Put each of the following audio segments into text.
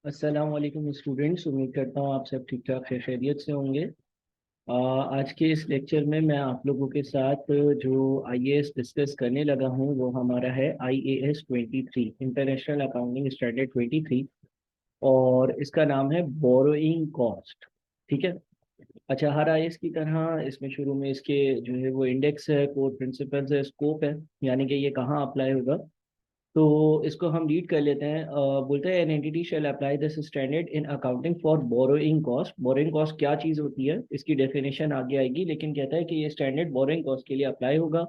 अस्सलाम वालेकुम स्टूडेंट्स। उम्मीद करता हूँ आप सब ठीक ठाक खैरियत से होंगे। आज के इस लेक्चर में मैं आप लोगों के साथ जो आईएएस डिस्कस करने लगा हूँ वो हमारा है आईएएस 23, इंटरनेशनल अकाउंटिंग स्टैंडर्ड 23। और इसका नाम है बोरोइंग कॉस्ट। ठीक है। अच्छा, हर आईएएस की तरह इसमें शुरू में इसके जो है वो इंडेक्स है, कोर प्रिंसिपल्स है, स्कोप है, यानी कि ये कहाँ अप्लाई होगा। तो इसको हम रीड कर लेते हैं। बोलते हैं N entity shall apply this standard in accounting for borrowing cost. Borrowing cost क्या चीज़ होती है इसकी डेफिनेशन आगे आएगी, लेकिन कहता है कि ये स्टैंडर्ड बोरोइंग कॉस्ट के लिए अप्लाई होगा।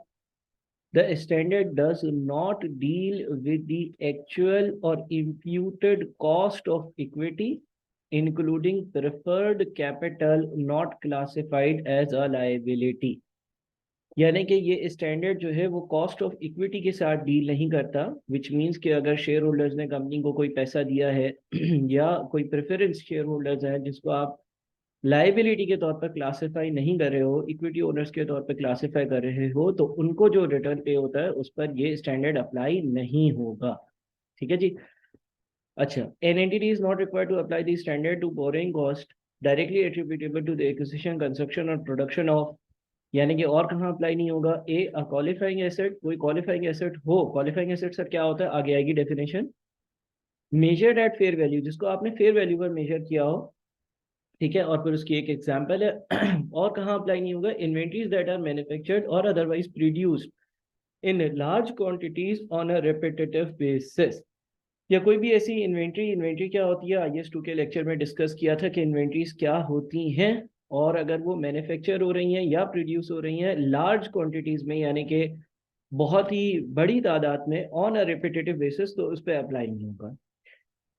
The standard does not deal with the actual और imputed cost of equity including preferred capital not classified as a liability. यानी कि ये स्टैंडर्ड जो है वो कॉस्ट ऑफ इक्विटी के साथ डील नहीं करता, विच मींस कि अगर शेयर होल्डर्स ने कंपनी को कोई पैसा दिया है या कोई प्रेफरेंस शेयर होल्डर्स हैं जिसको आप लाइबिलिटी के तौर पर क्लासिफाई नहीं कर रहे हो, इक्विटी ओनर्स के तौर पर क्लासिफाई कर रहे हो, तो उनको जो रिटर्न पे होता है उस पर ये स्टैंडर्ड अप्लाई नहीं होगा। ठीक है जी। अच्छा, an entity is not required to apply the standard to borrowing cost directly attributable to the acquisition construction और प्रोडक्शन ऑफ। यानी कि और कहाँ अप्लाई नहीं होगा। ए अ क्वालिफाइंग एसेट, कोई क्वालिफाइंग एसेट हो। क्वालिफाइंग एसेट सर क्या होता है, आगे आएगी definition. Measured at fair value, जिसको आपने फेयर वैल्यू पर मेजर किया हो। ठीक है। और फिर उसकी एक एग्जांपल है। और कहाँ अप्लाई नहीं होगा, इन्वेंट्रीज दैट आर मैन्युफैक्चर्ड और otherwise produced in large quantities on a repetitive basis. या कोई भी ऐसी इन्वेंट्री। इन्वेंट्री क्या होती है, आईएस 2 के लेक्चर में डिस्कस किया था कि इन्वेंट्रीज क्या होती हैं। और अगर वो मैन्युफैक्चर हो रही हैं या प्रोड्यूस हो रही हैं लार्ज क्वांटिटीज में, यानी कि बहुत ही बड़ी तादाद में, ऑन अ रिपीटेटिव बेसिस, तो उस पर अप्लाई नहीं होगा।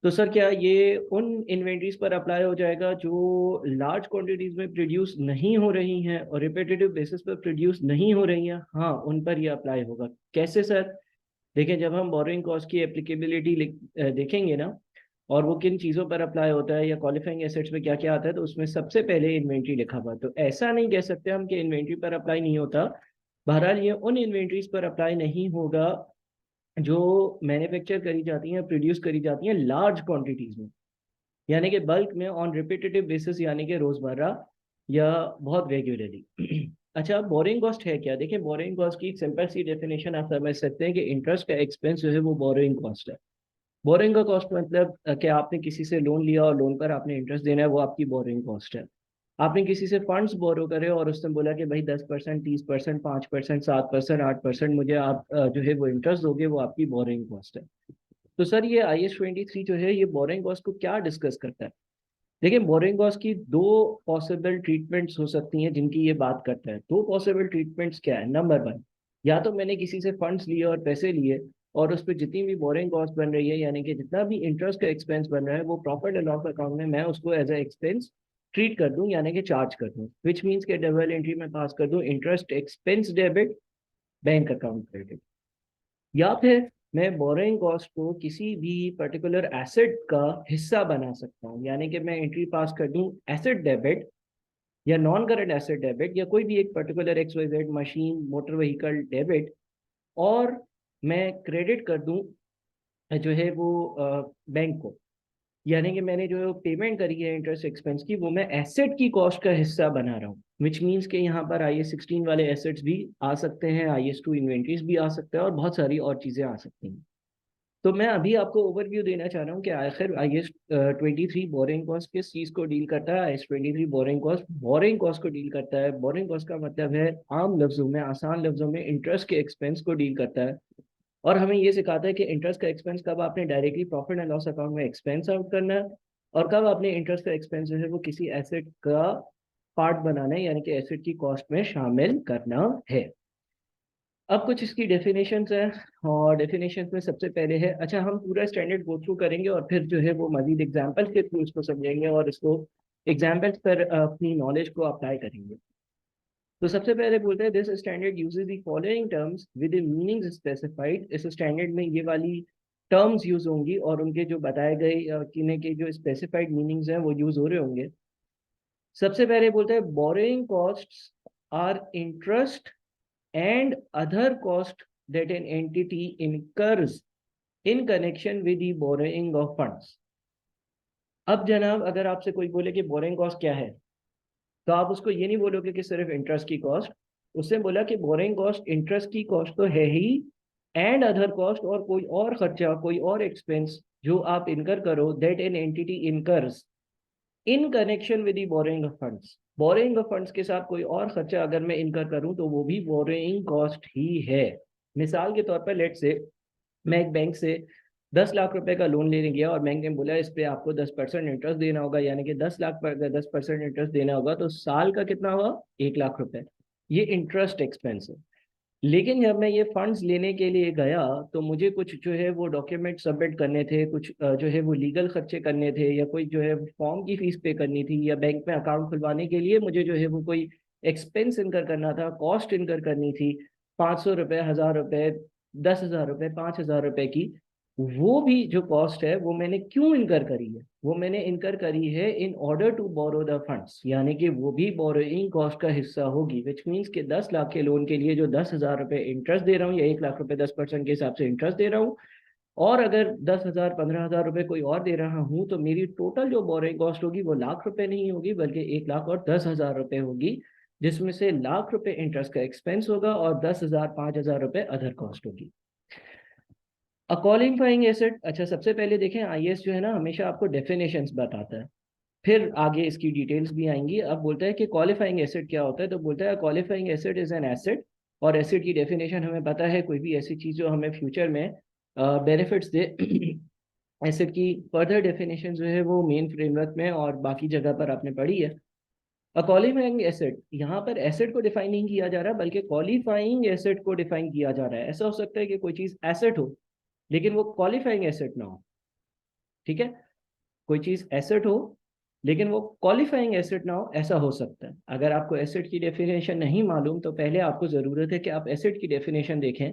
तो सर क्या ये उन इन्वेंट्रीज पर अप्लाई हो जाएगा जो लार्ज क्वांटिटीज में प्रोड्यूस नहीं हो रही हैं और रिपीटेटिव बेसिस पर प्रोड्यूस नहीं हो रही हैं? हाँ, उन पर ये अप्लाई होगा। कैसे सर? देखें, जब हम बोरोइंग कॉस्ट की एप्लीकेबिलिटी देखेंगे ना, और वो किन चीज़ों पर अप्लाई होता है या क्वालिफाइंग एसेट्स में क्या क्या आता है, तो उसमें सबसे पहले इन्वेंट्री लिखा हुआ। तो ऐसा नहीं कह सकते हम कि इन्वेंट्री पर अप्लाई नहीं होता। बहरहाल ये उन इन्वेंट्रीज पर अप्लाई नहीं होगा जो मैन्युफैक्चर करी जाती हैं, प्रोड्यूस करी जाती हैं लार्ज क्वांटिटीज में, यानी कि बल्क में, ऑन रिपीटेटिव बेसिस, यानी कि रोजमर्रा या बहुत रेगुलरली। अच्छा, बोरिंग कॉस्ट है क्या? देखिए, बोरिंग कॉस्ट की एक सिंपल सी डेफिनेशन आप समझ सकते हैं कि इंटरेस्ट का एक्सपेंस जो है वो बोरिंग कॉस्ट है। बोरिंग का कॉस्ट मतलब कि आपने किसी से लोन लिया और लोन पर आपने इंटरेस्ट देना है, वो आपकी बोरिंग कॉस्ट है। आपने किसी से फंड्स बोरो करे और उसने बोला कि भाई 10%, 30%, 5%, 7%, 8% मुझे आप जो है वो इंटरेस्ट दोगे, वो आपकी बोरिंग कॉस्ट है। तो सर ये IS 23 जो है ये बोरिंग कॉस्ट को क्या डिस्कस करता है? देखिए, बोरिंग कॉस्ट की दो पॉसिबल ट्रीटमेंट्स हो सकती हैं जिनकी ये बात करता है। दो पॉसिबल ट्रीटमेंट्स क्या है? नंबर वन, या तो मैंने किसी से फंड्स लिए और पैसे लिए और उस पर जितनी भी बोरिंग कॉस्ट बन रही है, यानी कि जितना भी इंटरेस्ट का एक्सपेंस बन रहा है, वो प्रॉफिट एंड लॉस अकाउंट में मैं उसको एज ए एक्सपेंस ट्रीट कर दूं, यानी कि चार्ज कर दूं, विच मीन्स के डबल एंट्री में पास कर दूं, interest expense debit, bank account credit. या फिर मैं बोरोइंग कॉस्ट को किसी भी पर्टिकुलर एसेट का हिस्सा बना सकता हूँ, यानी कि मैं एंट्री पास कर दूं एसेट डेबिट या नॉन करंट एसेट डेबिट या कोई भी एक particular XYZ machine, motor vehicle debit, और मैं क्रेडिट कर दूं जो है वो बैंक को। यानी कि मैंने जो पेमेंट करी है इंटरेस्ट एक्सपेंस की, वो मैं एसेट की कॉस्ट का हिस्सा बना रहा हूँ, विच मीन्स के यहाँ पर IS 16 वाले एसेट्स भी आ सकते हैं, IS 2 इन्वेंट्रीज भी आ सकते हैं और बहुत सारी और चीज़ें आ सकती हैं। तो मैं अभी आपको ओवरव्यू देना चाह रहा हूँ कि आखिर IS 23 बोरिंग कॉस्ट किस चीज़ को डील करता है। IS 23 बोरिंग कॉस्ट को डील करता है। बोरिंग कॉस्ट का मतलब है, आम लफ्जों में, आसान लफ्जों में, इंटरेस्ट के एक्सपेंस को डील करता है। और हमें ये सिखाता है कि इंटरेस्ट का एक्सपेंस कब आपने directly profit and loss account में एक्सपेंस आउट करना है, और कब आपने इंटरेस्ट का एक्सपेंस जो है वो किसी एसेट का पार्ट बनाना है, यानी कि एसेट की कॉस्ट में शामिल करना है। अब कुछ इसकी डेफिनेशंस हैं, और डेफिनेशंस में सबसे पहले है, अच्छा हम पूरा स्टैंडर्ड गो थ्रू करेंगे और फिर जो है वो मजीद एग्जाम्पल के थ्रू इसको समझेंगे और इसको एग्जाम्पल्स पर अपनी नॉलेज को अप्लाई करेंगे। तो सबसे पहले बोलते हैं, this standard uses the following terms with meanings specified. इस स्टैंडर्ड में ये वाली टर्म्स यूज होंगी और उनके जो बताए गए किन्हीं के जो स्पेसिफाइड मीनिंग्स हैं वो यूज हो रहे होंगे। सबसे पहले बोलते हैं, borrowing costs are interest and other cost that an entity incurs in connection with the borrowing of funds। अब जनाब अगर आपसे कोई बोले कि बोरिंग कॉस्ट क्या है, तो आप उसको ये नहीं बोलोगे कि सिर्फ इंटरेस्ट की कॉस्ट। उसने बोला कि बोरिंग कॉस्ट इंटरेस्ट की कॉस्ट तो है ही, एंड अदर कॉस्ट, और कोई और खर्चा, कोई और एक्सपेंस जो आप इनकर करो, that an entity incurs in connection with the borrowing of funds. Borrowing of funds के साथ कोई और खर्चा अगर मैं इनकर करूं तो वो भी बोरिंग कॉस्ट ही है। मिसाल के तौर पर लेट से मैं एक बैंक से 10 लाख रुपए का लोन लेने गया और बैंक ने बोला इस पे आपको 10% इंटरेस्ट देना होगा, यानी कि 10 लाख पर अगर 10% इंटरेस्ट देना होगा तो साल का कितना हुआ, 1 लाख रुपए। ये इंटरेस्ट एक्सपेंस है। लेकिन जब मैं ये फंड्स लेने के लिए गया तो मुझे कुछ जो है वो डॉक्यूमेंट सबमिट करने थे, कुछ जो है वो लीगल खर्चे करने थे, या कोई जो है फॉर्म की फीस पे करनी थी, या बैंक में अकाउंट खुलवाने के लिए मुझे जो है वो कोई एक्सपेंस इनकर करना था, कॉस्ट इनकर करनी थी, 500 रुपये, 1000 रुपये, 10,000 रुपये, 5,000 रुपये की। वो भी जो कॉस्ट है वो मैंने क्यों इनकर करी है, वो मैंने इनकर करी है in order to borrow the funds, यानी कि वो भी बोरोइंग कॉस्ट का हिस्सा होगी। विच मीन्स कि 10 लाख के लोन के लिए जो 10,000 रुपये इंटरेस्ट दे रहा हूँ, या 1 लाख रुपए 10% के हिसाब से इंटरेस्ट दे रहा हूँ, और अगर 10,000, 15,000 रुपये कोई और दे रहा हूँ, तो मेरी टोटल जो बोरोइंग कॉस्ट होगी वो लाख रुपए नहीं होगी, बल्कि 1,10,000 रुपये होगी, जिसमें से लाख रुपए इंटरेस्ट का एक्सपेंस होगा और 10,000, 5,000 रुपये अदर कॉस्ट होगी। अ क्वालिफाइंग एसेट, अच्छा सबसे पहले देखें आईएएस जो है ना हमेशा आपको डेफिनेशंस बताता है, फिर आगे इसकी डिटेल्स भी आएंगी। अब बोलता है कि क्वालिफाइंग एसेट क्या होता है, तो बोलता है qualifying asset is an asset, और एसेट की डेफिनेशन हमें पता है, कोई भी ऐसी चीज जो हमें फ्यूचर में बेनिफिट्स दे। एसेट की फर्दर डेफिनेशन जो है वो मेन फ्रेमवर्क में और बाकी जगह पर आपने पढ़ी है। अ क्वालिफाइंग एसेट, यहाँ पर एसेट को डिफाइन नहीं किया जा रहा बल्कि क्वालिफाइंग एसेट को डिफाइन किया जा रहा है। ऐसा हो सकता है कि कोई चीज एसेट हो लेकिन वो क्वालिफाइंग एसेट ना हो, ठीक है, कोई चीज एसेट हो लेकिन वो क्वालिफाइंग एसेट ना हो, ऐसा हो सकता है। अगर आपको एसेट की डेफिनेशन नहीं मालूम तो पहले आपको जरूरत है कि आप एसेट की डेफिनेशन देखें।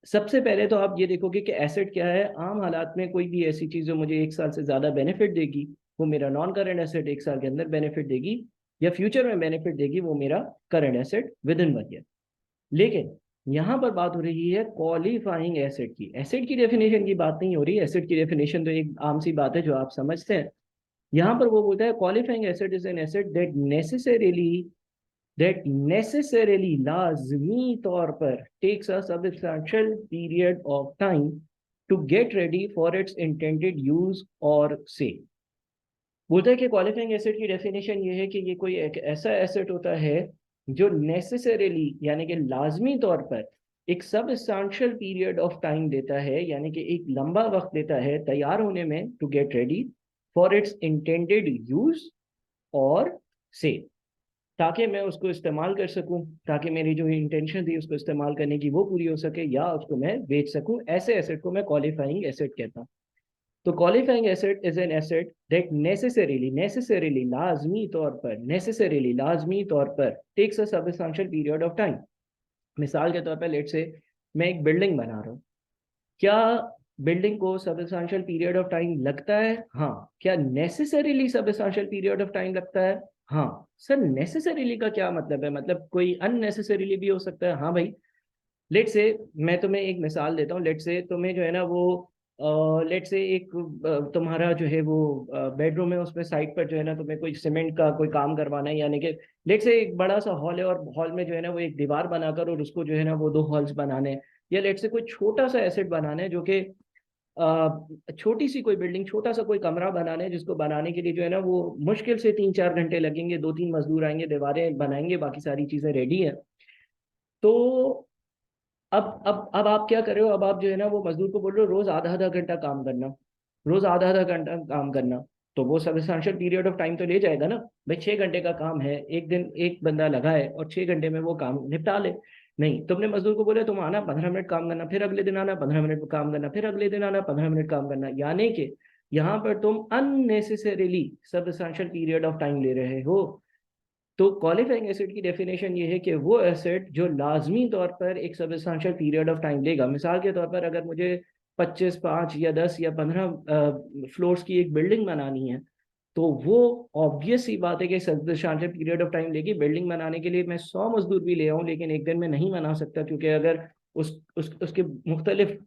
सबसे पहले तो आप ये देखोगे कि एसेट क्या है। आम हालात में कोई भी ऐसी चीज जो मुझे 1 साल से ज्यादा बेनिफिट देगी वो मेरा नॉन करंट एसेट, 1 साल के अंदर बेनिफिट देगी या फ्यूचर में बेनिफिट देगी वो मेरा current asset with in 1 year. लेकिन यहाँ पर बात हो रही है क्वालिफाइंग एसेट की, एसेट की डेफिनेशन की बात नहीं हो रही। एसेट की डेफिनेशन तो एक आम सी बात है जो आप समझते हैं। यहाँ पर वो बोलता है qualifying asset is an asset that necessarily लाजमी तौर पर takes a substantial period of time to get ready for its intended use और से। बोलता है कि क्वालिफाइंग एसेट की डेफिनेशन ये है कि ये कोई एक ऐसा एसेट होता है जो नेसेसरीली यानी कि लाजमी तौर पर एक सब्सटेंशियल पीरियड ऑफ टाइम देता है, यानी कि एक लंबा वक्त देता है तैयार होने में, to get ready for its intended use और से, ताकि मैं उसको इस्तेमाल कर सकूं, ताकि मेरी जो इंटेंशन थी उसको इस्तेमाल करने की वो पूरी हो सके, या उसको मैं बेच सकूं। ऐसे एसेट को मैं क्वालिफाइंग एसेट कहता हूं। तो qualifying asset is an asset that necessarily लाजमी तौर पर takes a substantial period of time. मिसाल के तौर पर लेट से मैं एक बिल्डिंग बना रहा हूँ, क्या बिल्डिंग को सब्सटेंशियल पीरियड ऑफ टाइम लगता है? हाँ। क्या necessarily substantial period of time लगता है? हाँ। सर नेसेसरीली का क्या मतलब है, मतलब कोई अननेसेसरीली भी हो सकता है? हाँ भाई। लेट से मैं तुम्हें एक मिसाल देता हूँ। लेट से तुम्हें जो है ना वो लेट से एक तुम्हारा जो है वो बेडरूम है, उसमें साइड पर जो है ना तुम्हें कोई सीमेंट का कोई काम करवाना है, यानी कि लेट से एक बड़ा सा हॉल है और हॉल में जो है ना वो एक दीवार बनाकर और उसको जो है ना वो 2 हॉल्स बनाने हैं, या लेट से कोई छोटा सा एसेट बनाना है जो कि छोटी सी कोई बिल्डिंग, छोटा सा कोई कमरा बनाना है, जिसको बनाने के लिए जो है ना वो मुश्किल से 3-4 घंटे लगेंगे, 2-3 मजदूर आएंगे, दीवारें बनाएंगे, बाकी सारी चीजें रेडी है। तो अब आप क्या कर रहे हो, अब आप जो है ना वो मजदूर को बोल रहे हो रोज आधा आधा घंटा काम करना, रोज आधा आधा घंटा काम करना। तो वो सब्सटेंशियल पीरियड ऑफ टाइम तो ले जाएगा ना भाई। 6 घंटे का काम है, एक दिन एक बंदा लगा है और 6 घंटे में वो काम निपटा ले। नहीं, तुमने मजदूर को बोले तुम आना 15 मिनट काम करना, फिर अगले दिन आना 15 मिनट काम करना, फिर अगले दिन आना 15 मिनट काम करना, यानी कि यहाँ पर तुम unnecessarily substantial period of time ले रहे हो। तो क्वालिफाइंग एसेट की डेफिनेशन ये है कि वो एसेट जो लाजमी तौर पर एक सब्सटेंशियल पीरियड ऑफ टाइम लेगा। मिसाल के तौर पर अगर मुझे 25, 5 या 10 या 15 फ्लोर्स की एक बिल्डिंग बनानी है, तो वो ऑब्वियस सी बात है कि सब्सटेंशियल पीरियड ऑफ टाइम लेगी। बिल्डिंग बनाने के लिए मैं 100 मजदूर भी ले आऊँ लेकिन एक दिन में नहीं बना सकता, क्योंकि अगर उसके मुख्तलिफ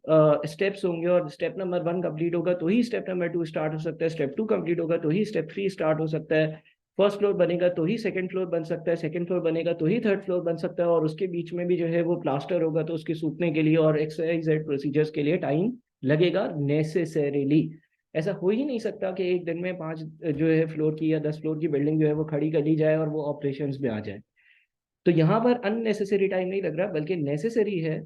स्टेप्स होंगे, और स्टेप नंबर 1 कंप्लीट होगा तो ही स्टेप नंबर 2 स्टार्ट हो सकता है, स्टेप 2 कंप्लीट होगा तो ही स्टेप 3 स्टार्ट हो सकता है, फर्स्ट फ्लोर बनेगा तो ही सेकंड फ्लोर बन सकता है, सेकंड फ्लोर बनेगा तो ही थर्ड फ्लोर बन सकता है, और उसके बीच में भी जो है वो प्लास्टर होगा तो उसके सूखने के लिए और XYZ प्रोसीजर्स के लिए टाइम लगेगा नेसेसरीली। ऐसा हो ही नहीं सकता कि एक दिन में 5 जो है फ्लोर की या 10 फ्लोर की बिल्डिंग जो है वो खड़ी कर ली जाए और वो ऑपरेशंस में आ जाए। तो यहाँ पर अननेसेसरी टाइम नहीं लग रहा, बल्कि नेसेसरी है।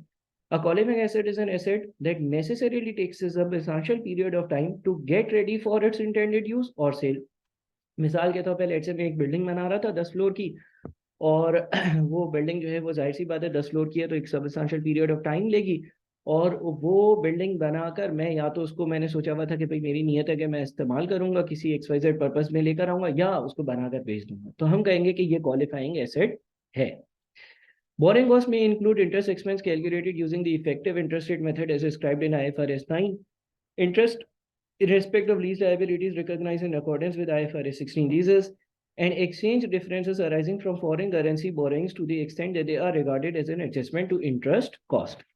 A qualifying asset is an asset that necessarily takes a substantial period of time to get ready for its intended use or sale. मिसाल के तौर पे लेट्स से मैं एक बिल्डिंग बना रहा था 10 फ्लोर की, और वो बिल्डिंग जो है वो जाहिर सी बात है 10 फ्लोर की है तो एक सब्सटेंशियल पीरियड ऑफ टाइम लेगी, और वो बिल्डिंग बनाकर मैं या तो उसको मैंने सोचा हुआ था कि भाई मेरी नीयत है कि मैं इस्तेमाल करूंगा किसी XYZ पर्पस में लेकर आऊंगा या उसको बनाकर बेच दूंगा, तो हम कहेंगे कि ये क्वालिफाइंग एसेट है। Borrowing cost may include interest expense calculated using the effective interest rate method as described in IFRS 9. Interest in respect of lease liabilities recognized in accordance with IFRS 16 leases, and exchange differences arising from foreign currency borrowings to the extent that they are regarded as an adjustment to interest cost.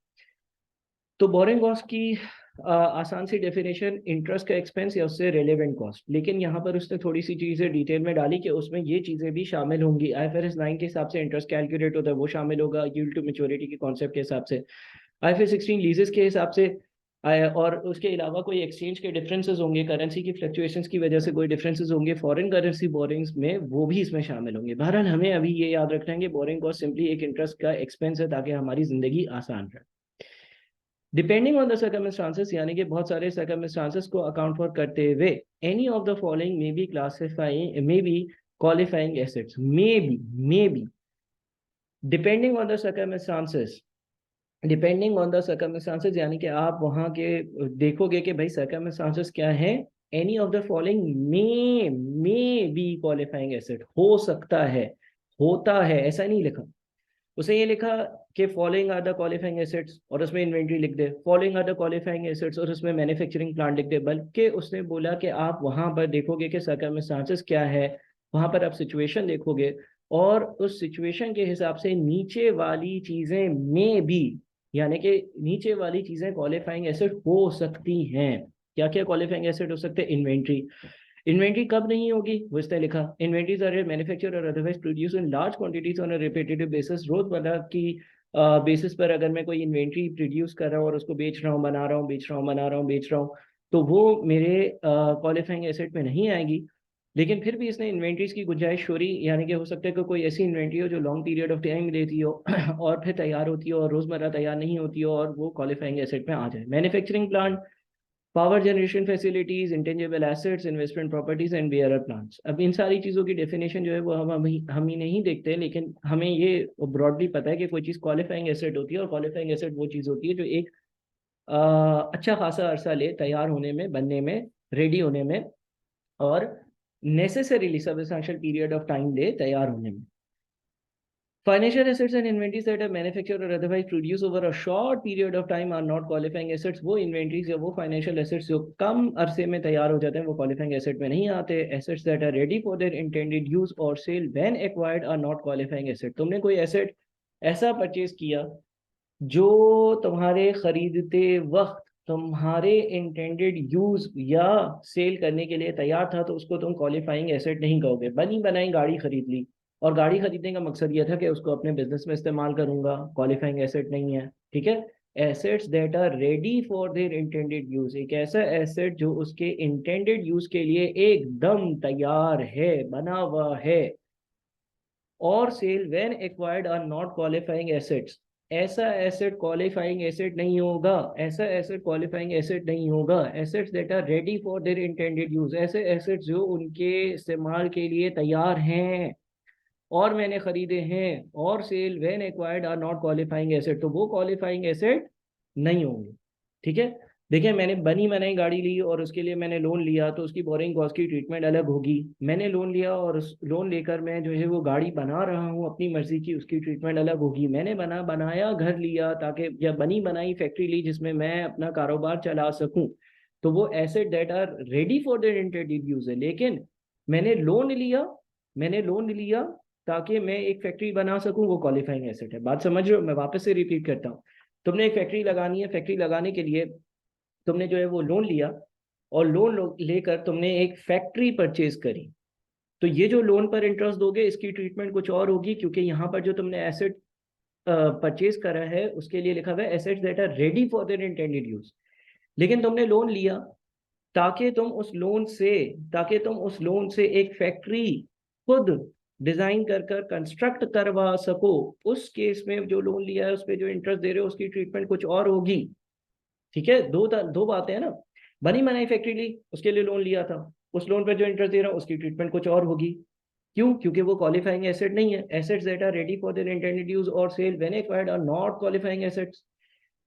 तो borrowing cost की आसान सी definition interest का expense या उससे relevant cost, लेकिन यहाँ पर उसने थोड़ी सी चीज़ें डिटेल में डाली कि उसमें ये चीज़ें भी शामिल होंगी। IFRS 9 के हिसाब से इंटरेस्ट कैलकुलेट होता है वो शामिल होगा, यील्ड टू मैच्योरिटी के कॉन्सेप्ट के हिसाब से, IFRS 16 लीजेस के हिसाब से, और उसके अलावा कोई एक्सचेंज के डिफरेंसेस होंगे, करेंसी की फ्लक्चुएशंस की वजह से कोई डिफरेंसेस होंगे फॉरेन करेंसी बोरिंग्स में, वो भी इसमें शामिल होंगे। बहरहाल हमें अभी ये याद रखना है कि बोरिंग कॉस्ट सिंपली एक इंटरेस्ट का एक्सपेंस है ताकि हमारी जिंदगी आसान रहे। डिपेंडिंग ऑन द सर्कमस्टांसेस, यानी कि बहुत सारे सर्कमस्टांसेस को अकाउंट फॉर करते हुए, any of the following may be classifying may be qualifying assets, may be depending on the circumstances, depending on the circumstances यानी कि आप वहां के देखोगे कि भाई सर्कमस्टांसेस क्या है, any of the following may be qualifying asset, हो सकता है, होता है, ऐसा नहीं लिखा। उसे ये लिखा कि following are the qualifying assets और उसमें इन्वेंट्री लिख दे, following are the qualifying assets और उसमें मैन्युफैक्चरिंग प्लांट लिख दे, बल्कि उसने बोला कि आप वहां पर देखोगे कि सर्कमस्टांसेस क्या है, वहां पर आप सिचुएशन देखोगे और उस सिचुएशन के हिसाब से नीचे वाली चीजें में भी, यानी कि नीचे वाली चीजें क्वालिफाइंग एसेट हो सकती हैं। क्या क्या क्वालिफाइंग एसेट हो सकते हैं? इन्वेंट्री, इन्वेंट्री कब नहीं होगी वो इसने लिखा, इन्वेंट्रीज आर मैन्युफैक्चर और otherwise produce in large quantities on a repetitive basis, रोजमर्रा की बेसिस पर अगर मैं कोई इन्वेंट्री प्रोड्यूस कर रहा हूँ और उसको बेच रहा हूँ, बना रहा हूँ, बेच रहा हूँ, बना रहा हूँ, बेच रहा हूँ, तो वो मेरे क्वालिफाइंग एसेट में नहीं आएगी। लेकिन फिर भी इसने इन्वेंट्रीज की गुंजाइश छोड़ी, यानी कि हो सकता है कि कोई ऐसी इन्वेंट्री हो जो लॉन्ग पीरियड ऑफ टाइम लेती हो और फिर तैयार होती हो और रोजमर्रा तैयार नहीं होती हो और वो क्वालिफाइंग एसेट में आ जाए। Manufacturing plant, power generation facilities, intangible assets, investment properties and bearer plants. अब इन सारी चीज़ों की डेफिनेशन जो है वो हम ही नहीं देखते, लेकिन हमें ये ब्रॉडली पता है कि कोई चीज़ क्वालिफाइंग एसेट होती है, और क्वालिफाइंग एसेट वो चीज़ होती है जो एक अच्छा खासा अरसा ले तैयार होने में, बनने में, रेडी होने में, और necessarily substantial period of time ले तैयार होने में। Financial assets and inventories that are manufactured or otherwise produced over a short period of time are not qualifying assets. वो inventories या वो financial assets जो कम अरसे में तैयार हो जाते हैं वो qualifying asset में नहीं आते। Assets that are ready for their intended use or sale when acquired are not qualifying asset. तुमने कोई asset ऐसा परचेज किया जो तुम्हारे खरीदते वक्त तुम्हारे इंटेंडेड यूज या सेल करने के लिए तैयार था तो उसको तुम क्वालिफाइंग एसेट नहीं कहोगे। बनी बनाई गाड़ी खरीद ली और गाड़ी खरीदने का मकसद यह था कि उसको अपने बिजनेस में इस्तेमाल करूंगा, क्वालिफाइंग एसेट नहीं है। ठीक है, assets that are ready for their intended use, एक ऐसा एसेट जो उसके इंटेंडेड यूज के लिए एकदम तैयार है, बना हुआ है, और sale when acquired are not qualifying assets, ऐसा एसेट क्वालिफाइंग एसेट नहीं होगा, ऐसा एसेट क्वालिफाइंग एसेट नहीं होगा। Assets that are ready for their intended use, ऐसे एसेट्स जो उनके इस्तेमाल के लिए तैयार हैं और मैंने खरीदे हैं, और sale when acquired are not qualifying asset, तो वो क्वालिफाइंग एसेट नहीं होंगे। ठीक है, देखिए मैंने बनी बनाई गाड़ी ली और उसके लिए मैंने लोन लिया तो उसकी बोरिंग कॉस्ट की ट्रीटमेंट अलग होगी। मैंने लोन लिया और उस लोन लेकर मैं जो है वो गाड़ी बना रहा हूँ अपनी मर्जी की, उसकी ट्रीटमेंट अलग होगी। मैंने बनाया घर लिया ताकि, या बनी बनाई फैक्ट्री ली जिसमें मैं अपना कारोबार चला सकूं, तो वो asset that are ready for their intended use है। लेकिन मैंने लोन लिया ताकि मैं एक फैक्ट्री बना सकूं, वो क्वालिफाइंग एसेट है। बात समझ रहे हो? मैं वापस से रिपीट करता हूँ, तुमने एक फैक्ट्री लगानी है, फैक्ट्री लगाने के लिए तुमने जो है वो लोन लिया, और लोन लेकर तुमने एक फैक्ट्री परचेज करी। तो ये जो लोन पर इंटरेस्ट दोगे इसकी ट्रीटमेंट कुछ और होगी, क्योंकि यहाँ पर जो तुमने एसेट परचेज करा है उसके लिए लिखा हुआ है assets that are ready for their intended use. लेकिन तुमने लोन लिया ताकि तुम उस लोन से ताकि तुम उस लोन से एक फैक्ट्री खुद डिजाइन कर कर कंस्ट्रक्ट करवा सको। उस केस में जो लोन लिया है उस पर जो इंटरेस्ट दे रहे हो उसकी ट्रीटमेंट कुछ और होगी। ठीक है, दो बातें हैं ना। बनी बनाई फैक्ट्री ली, उसके लिए लोन लिया था, उस लोन पर जो इंटरेस्ट दे रहा हूं उसकी ट्रीटमेंट कुछ और होगी। क्यों? क्योंकि वो क्वालिफाइंग एसेट नहीं है। Assets that are ready for their intended use और sale when acquired are not qualifying assets.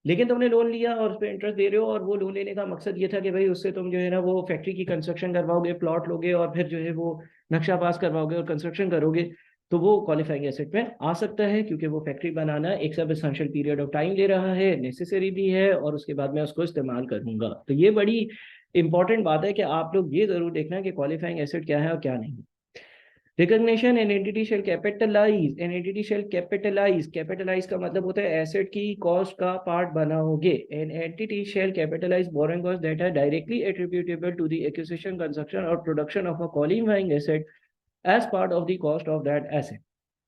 लेकिन तुमने लोन लिया और उस पर इंटरेस्ट दे रहे हो, और वो लोन लेने का मकसद ये था कि भाई उससे तुम जो है ना वो फैक्ट्री की कंस्ट्रक्शन करवाओगे, प्लॉट लोगे और फिर जो है वो नक्शा पास करवाओगे और कंस्ट्रक्शन करोगे। तो वो क्वालिफाइंग एसेट में आ सकता है, क्योंकि वो फैक्ट्री बनाना एक सब्सटेंशियल पीरियड ऑफ टाइम ले रहा है, नेसेसरी भी है, और उसके बाद मैं उसको इस्तेमाल करूंगा। तो ये बड़ी इंपॉर्टेंट बात है कि आप लोग ये जरूर देखना कि क्वालिफाइंग एसेट क्या है और क्या नहीं। Recognition, an entity shall capitalise, an entity shall capitalise का मतलब होता है एसेट की कॉस्ट का पार्ट बनाओगे। An entity shall capitalize borrowing cost that are directly attributable to the acquisition, construction और production of a qualifying asset as part of the cost of that asset.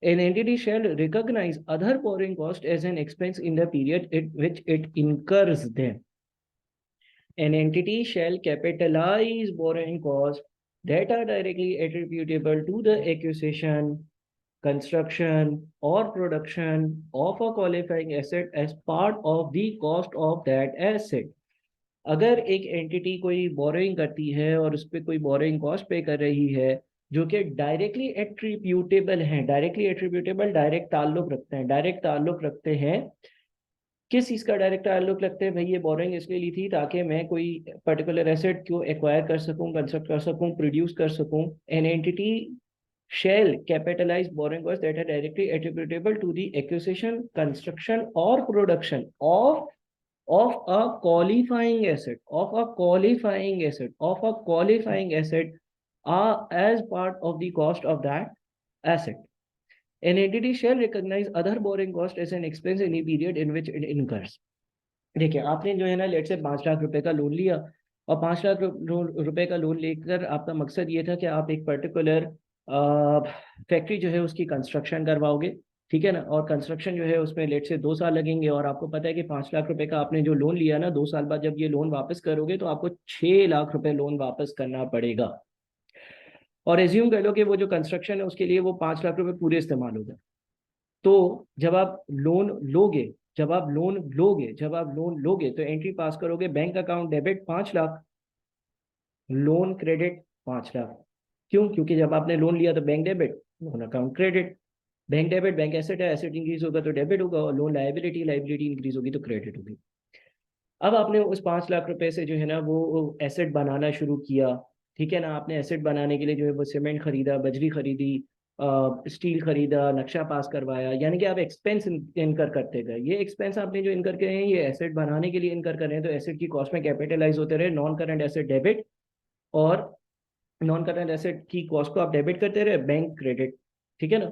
An entity shall recognize other borrowing cost as an expense in the period in which it incurs them. An entity shall capitalize borrowing costs that are directly attributable to the acquisition, construction, or production of a qualifying asset as part of the cost of that asset. अगर एक entity कोई borrowing करती है और उस पर कोई borrowing cost पे कर रही है जो कि डायरेक्टली एट्रीब्यूटेबल है, डायरेक्टली एट्रीब्यूटेबल डायरेक्ट ताल्लुक रखते हैं। किस चीज का डायरेक्ट ताल्लुक लगता है भाई? ये बोरोइंग इसलिए ली थी ताकि मैं कोई पर्टिकुलर एसेट को एक्वायर कर सकूं, कंस्ट्रक्ट कर सकूं, प्रोड्यूस कर सकूं। An entity shall capitalize borrowing costs that are directly attributable to the acquisition, construction or production of a qualifying asset, as part of the cost of that asset. An entity shall recognize other borrowing cost as an expense in the period in which it incurs. देखिए, आपने जो है ना late से 5 लाख रुपए का loan लिया, और 5 लाख रुपए का लोन लेकर आपका मकसद ये था कि आप एक पर्टिकुलर फैक्ट्री जो है उसकी कंस्ट्रक्शन करवाओगे। ठीक है ना, और कंस्ट्रक्शन जो है उसमें लेट से 2 साल लगेंगे, और आपको पता है कि 5 लाख रुपए का आपने जो लोन लिया ना, 2 साल बाद जब ये लोन वापस करोगे तो आपको 6 लाख रुपए लोन वापस करना पड़ेगा। और एज्यूम कर लो कि वो जो कंस्ट्रक्शन है उसके लिए वो 5 लाख रुपए पूरे इस्तेमाल हो गए। तो जब आप लोन लोगे जब आप लोन लोगे तो एंट्री पास करोगे, bank account debit 5 lakh, loan credit 5 lakh. क्यों? क्योंकि जब आपने लोन लिया तो bank debit, loan account credit. Bank debit, bank asset है, एसेट इंक्रीज होगा तो डेबिट होगा, और लोन लाइबिलिटी, लाइबिलिटी इंक्रीज होगी तो क्रेडिट होगी। अब आपने उस 5 लाख रुपए से जो है ना वो एसेट बनाना शुरू किया। ठीक है ना, आपने एसेट बनाने के लिए जो है वो सीमेंट खरीदा, बजरी खरीदी, स्टील खरीदा, नक्शा पास करवाया, यानी कि आप एक्सपेंस इनकर करते गए। ये एक्सपेंस आपने जो इनकर करे हैं ये एसेट बनाने के लिए इनकर कर रहे हैं, तो एसेट की कॉस्ट में कैपिटलाइज होते रहे। नॉन करंट एसेट डेबिट, और नॉन करंट एसेट की कॉस्ट को आप डेबिट करते रहे, बैंक क्रेडिट। ठीक है ना,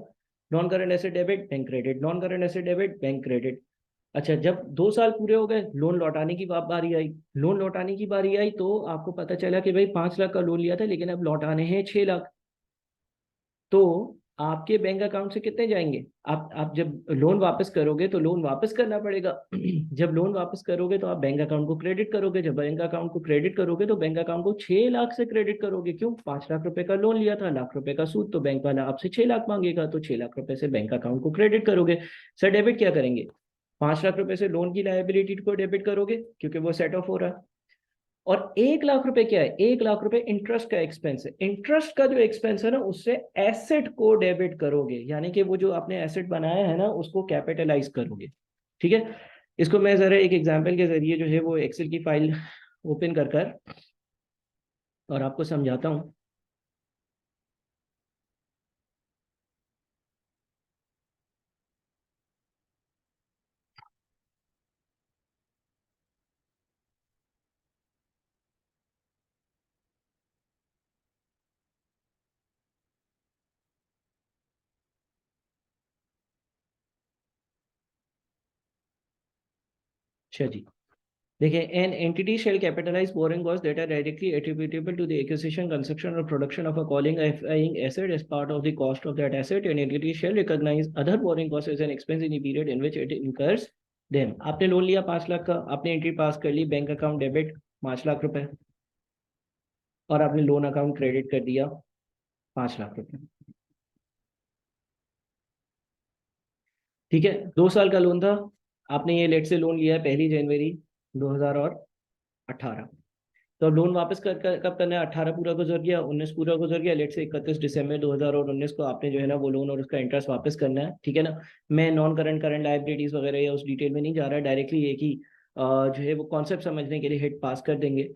non current asset debit, bank credit, non current asset debit, bank credit. अच्छा, जब 2 साल पूरे हो गए, लोन लौटाने की बारी आई। लोन लौटाने की बारी आई तो आपको पता चला कि भाई 5 लाख का लोन लिया था लेकिन अब लौटाने हैं 6 लाख। तो आपके बैंक अकाउंट से कितने जाएंगे? आप जब लोन वापस करोगे तो लोन वापस करना पड़ेगा। जब लोन वापस करोगे तो आप बैंक अकाउंट को क्रेडिट करोगे, जब बैंक अकाउंट को क्रेडिट करोगे तो बैंक अकाउंट को 6 लाख से क्रेडिट करोगे। क्यों? 5 लाख रुपए का लोन लिया था, लाख रुपए का सूद, तो बैंक वाला आपसे 6 लाख मांगेगा, तो 6 लाख रुपए से बैंक अकाउंट को क्रेडिट करोगे। सर डेबिट क्या करेंगे? 5 लाख रुपए से लोन की लायबिलिटी को डेबिट करोगे क्योंकि वो सेट ऑफ हो रहा है। और 1 लाख रुपए क्या है? 1 लाख रुपए इंटरेस्ट का एक्सपेंस है। इंटरेस्ट का जो एक्सपेंस है ना उससे एसेट को डेबिट करोगे, यानी कि वो जो आपने एसेट बनाया है ना उसको कैपिटलाइज करोगे। ठीक है, इसको मैं जरा एक एग्जांपल के जरिए जो है वो एक्सेल की फाइल ओपन कर कर और आपको समझाता हूँ। अच्छा जी, देखिए, an entity shall capitalize borrowing cost that are directly attributable to the acquisition, construction और production of a qualifying asset as part of the cost of that asset, and entity shall recognize other borrowing cost as an expense in the period in which it incurs them. आपने loan लिया 5 लाख का, आपने entry pass कर ली, bank account debit 5 lakh रुपए, और आपने loan account credit कर दिया 5 लाख रुपए। ठीक है, 2 साल का लोन था, आपने ये लेट से लोन लिया है 1 जनवरी 2018। तो अब लोन वापस कब करना है? 18 पूरा गुजर गया, 19 पूरा गुजर गया, लेट से 31 दिसंबर 2019 को आपने जो है ना वो लोन और उसका इंटरेस्ट वापस करना है। ठीक है ना, मैं नॉन करंट करंट लाइबिलिटीज वगैरह या उस डिटेल में नहीं जा रहा, डायरेक्टली एक ही जो है वो कॉन्सेप्ट समझने के लिए हिट पास कर देंगे।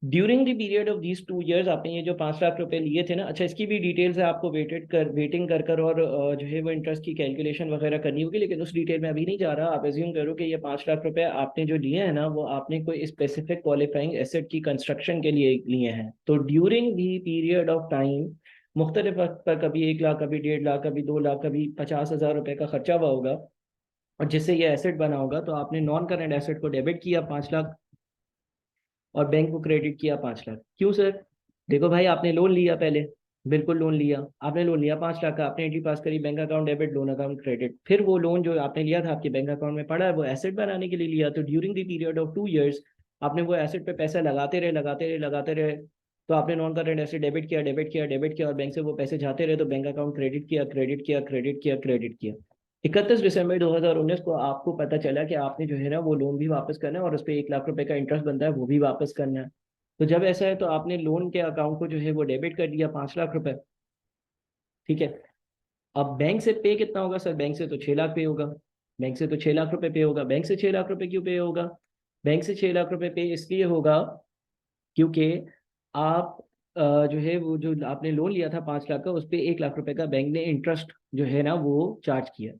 During the period of these 2 years आपने ये जो 5 लाख रुपए लिए थे ना, अच्छा इसकी भी डिटेल्स है, आपको वेटिंग कर और जो है वो इंटरेस्ट की कैलकुलेशन वगैरह करनी होगी, लेकिन उस डिटेल में अभी नहीं जा रहा। आप एज्यूम करो कि ये 5 लाख रुपए आपने जो लिए हैं ना, वो आपने कोई स्पेसिफिक क्वालिफाइंग एसेट की कंस्ट्रक्शन के लिए लिए हैं। तो during the period of time मुख्तलिफ वक्त पर कभी 1 लाख, कभी 1.5 लाख, कभी 2 लाख, कभी 50,000 रुपए का खर्चा हुआ होगा, और जिससे ये एसेट बना होगा, तो आपने नॉन करंट एसेट को डेबिट किया 5 लाख, और बैंक को क्रेडिट किया 5 लाख। क्यों सर? देखो भाई, आपने लोन लिया पहले, बिल्कुल लोन लिया, आपने लोन लिया 5 लाख का, आपने एंट्री पास करी, bank account debit, loan account credit, फिर वो लोन जो आपने लिया था आपके बैंक अकाउंट में पड़ा है, वो एसेट बनाने के लिए लिया। तो during the period of 2 years आपने वो एसेट पे पैसा लगाते रहे, लगाते रहे, लगाते रहे। तो आपने नॉन करंट एसेट डेबिट किया, डेबिट किया, डेबिट किया, और बैंक से वो पैसे जाते रहे, तो बैंक अकाउंट क्रेडिट किया, क्रेडिट किया, क्रेडिट किया, क्रेडिट किया। 31 दिसंबर 2019 को आपको पता चला कि आपने जो है ना वो लोन भी वापस करना है, और उस पर 1 लाख रुपए का इंटरेस्ट बनता है, वो भी वापस करना है। तो जब ऐसा है तो आपने लोन के अकाउंट को जो है वो डेबिट कर दिया 5 लाख रुपए। ठीक है, अब बैंक से पे कितना होगा सर? बैंक से तो 6 लाख पे होगा, बैंक से तो 6 लाख रुपए पे होगा। बैंक से 6 लाख रुपए क्यों पे होगा? बैंक से 6 लाख रुपए पे इसलिए होगा क्योंकि आप जो है वो जो आपने लोन लिया था 5 लाख का, उस पर 1 लाख रुपए का बैंक ने इंटरेस्ट जो है ना वो चार्ज किया।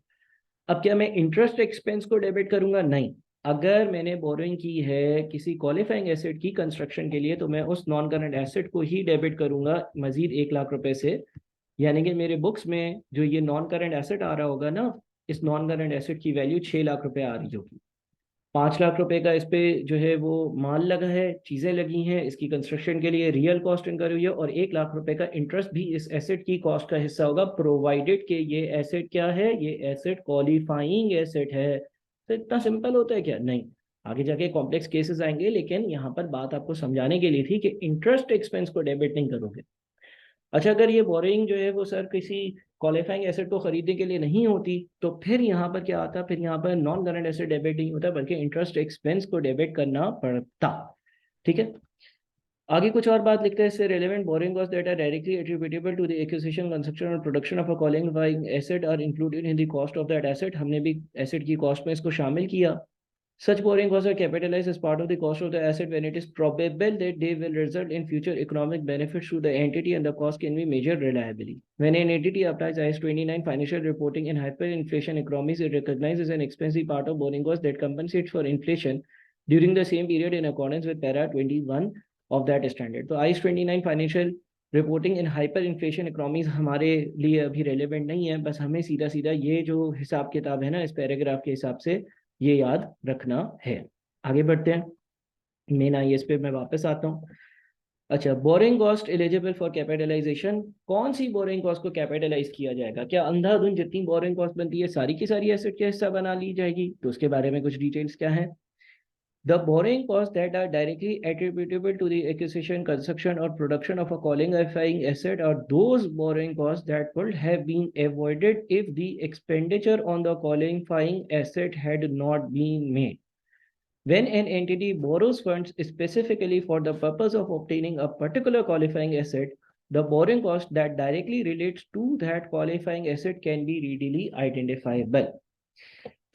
अब क्या मैं इंटरेस्ट एक्सपेंस को डेबिट करूंगा? नहीं। अगर मैंने बोरोइंग की है किसी क्वालिफाइंग एसेट की कंस्ट्रक्शन के लिए, तो मैं उस नॉन करंट एसेट को ही डेबिट करूंगा मजीद 1 लाख रुपए से। यानी कि मेरे बुक्स में जो ये नॉन करंट एसेट आ रहा होगा ना, इस नॉन करंट एसेट की वैल्यू 6 लाख रुपए आ रही होगी। 5 लाख रुपए का इस पे जो है वो माल लगा है, चीजें लगी हैं, इसकी कंस्ट्रक्शन के लिए रियल कॉस्ट इनकर हुई है, और 1 लाख रुपए का इंटरेस्ट भी इस एसेट की कॉस्ट का हिस्सा होगा, प्रोवाइडेड कि ये एसेट क्या है, ये एसेट क्वालिफाइंग एसेट है। तो इतना सिंपल होता है क्या? नहीं, आगे जाके कॉम्प्लेक्स केसेस आएंगे, लेकिन यहाँ पर बात आपको समझाने के लिए थी कि इंटरेस्ट एक्सपेंस को डेबिट नहीं करोगे। अच्छा, अगर ये बोरिंग जो है वो सर किसी क्वालिफाइंग एसेट को खरीदने के लिए नहीं होती, तो फिर यहाँ पर क्या आता? फिर यहाँ पर नॉन करंट एसेट डेबिट नहीं होता, बल्कि इंटरेस्ट एक्सपेंस को डेबिट करना पड़ता। ठीक है, आगे कुछ और बात लिखते हैं इससे relevant. Borrowing cost that are directly attributable to the acquisition, construction और production of a qualifying asset are included in the cost of that asset. हमने भी एसेट की कॉस्ट में इसको शामिल किया। Such borrowing costs are capitalized as part of the cost of the asset when it is probable that they will result in future economic benefits to the entity, and the cost can be measured reliably. When an entity applies IAS 29 financial reporting in hyperinflation economies, it recognizes an expensive part of borrowing cost that compensates for inflation during the same period in accordance with para 21 of that standard. तो IAS 29 financial reporting in hyper inflation economies हमारे लिए अभी relevant नहीं है, बस हमें सीधा सीधा ये जो हिसाब किताब है ना इस पैराग्राफ के हिसाब से ये याद रखना है। आगे बढ़ते हैं, मेन आईएएस पे मैं वापस आता हूँ। अच्छा, borrowing cost eligible for capitalisation. कौन सी बोरिंग कॉस्ट को कैपिटलाइज किया जाएगा? क्या अंधाधुंध जितनी बोरिंग कॉस्ट बनती है सारी की सारी एसेट का हिस्सा बना ली जाएगी? तो उसके बारे में कुछ डिटेल्स क्या है? The borrowing costs that are directly attributable to the acquisition, construction, or production of a qualifying asset are those borrowing costs that would have been avoided if the expenditure on the qualifying asset had not been made. When an entity borrows funds specifically for the purpose of obtaining a particular qualifying asset, the borrowing cost that directly relates to that qualifying asset can be readily identifiable.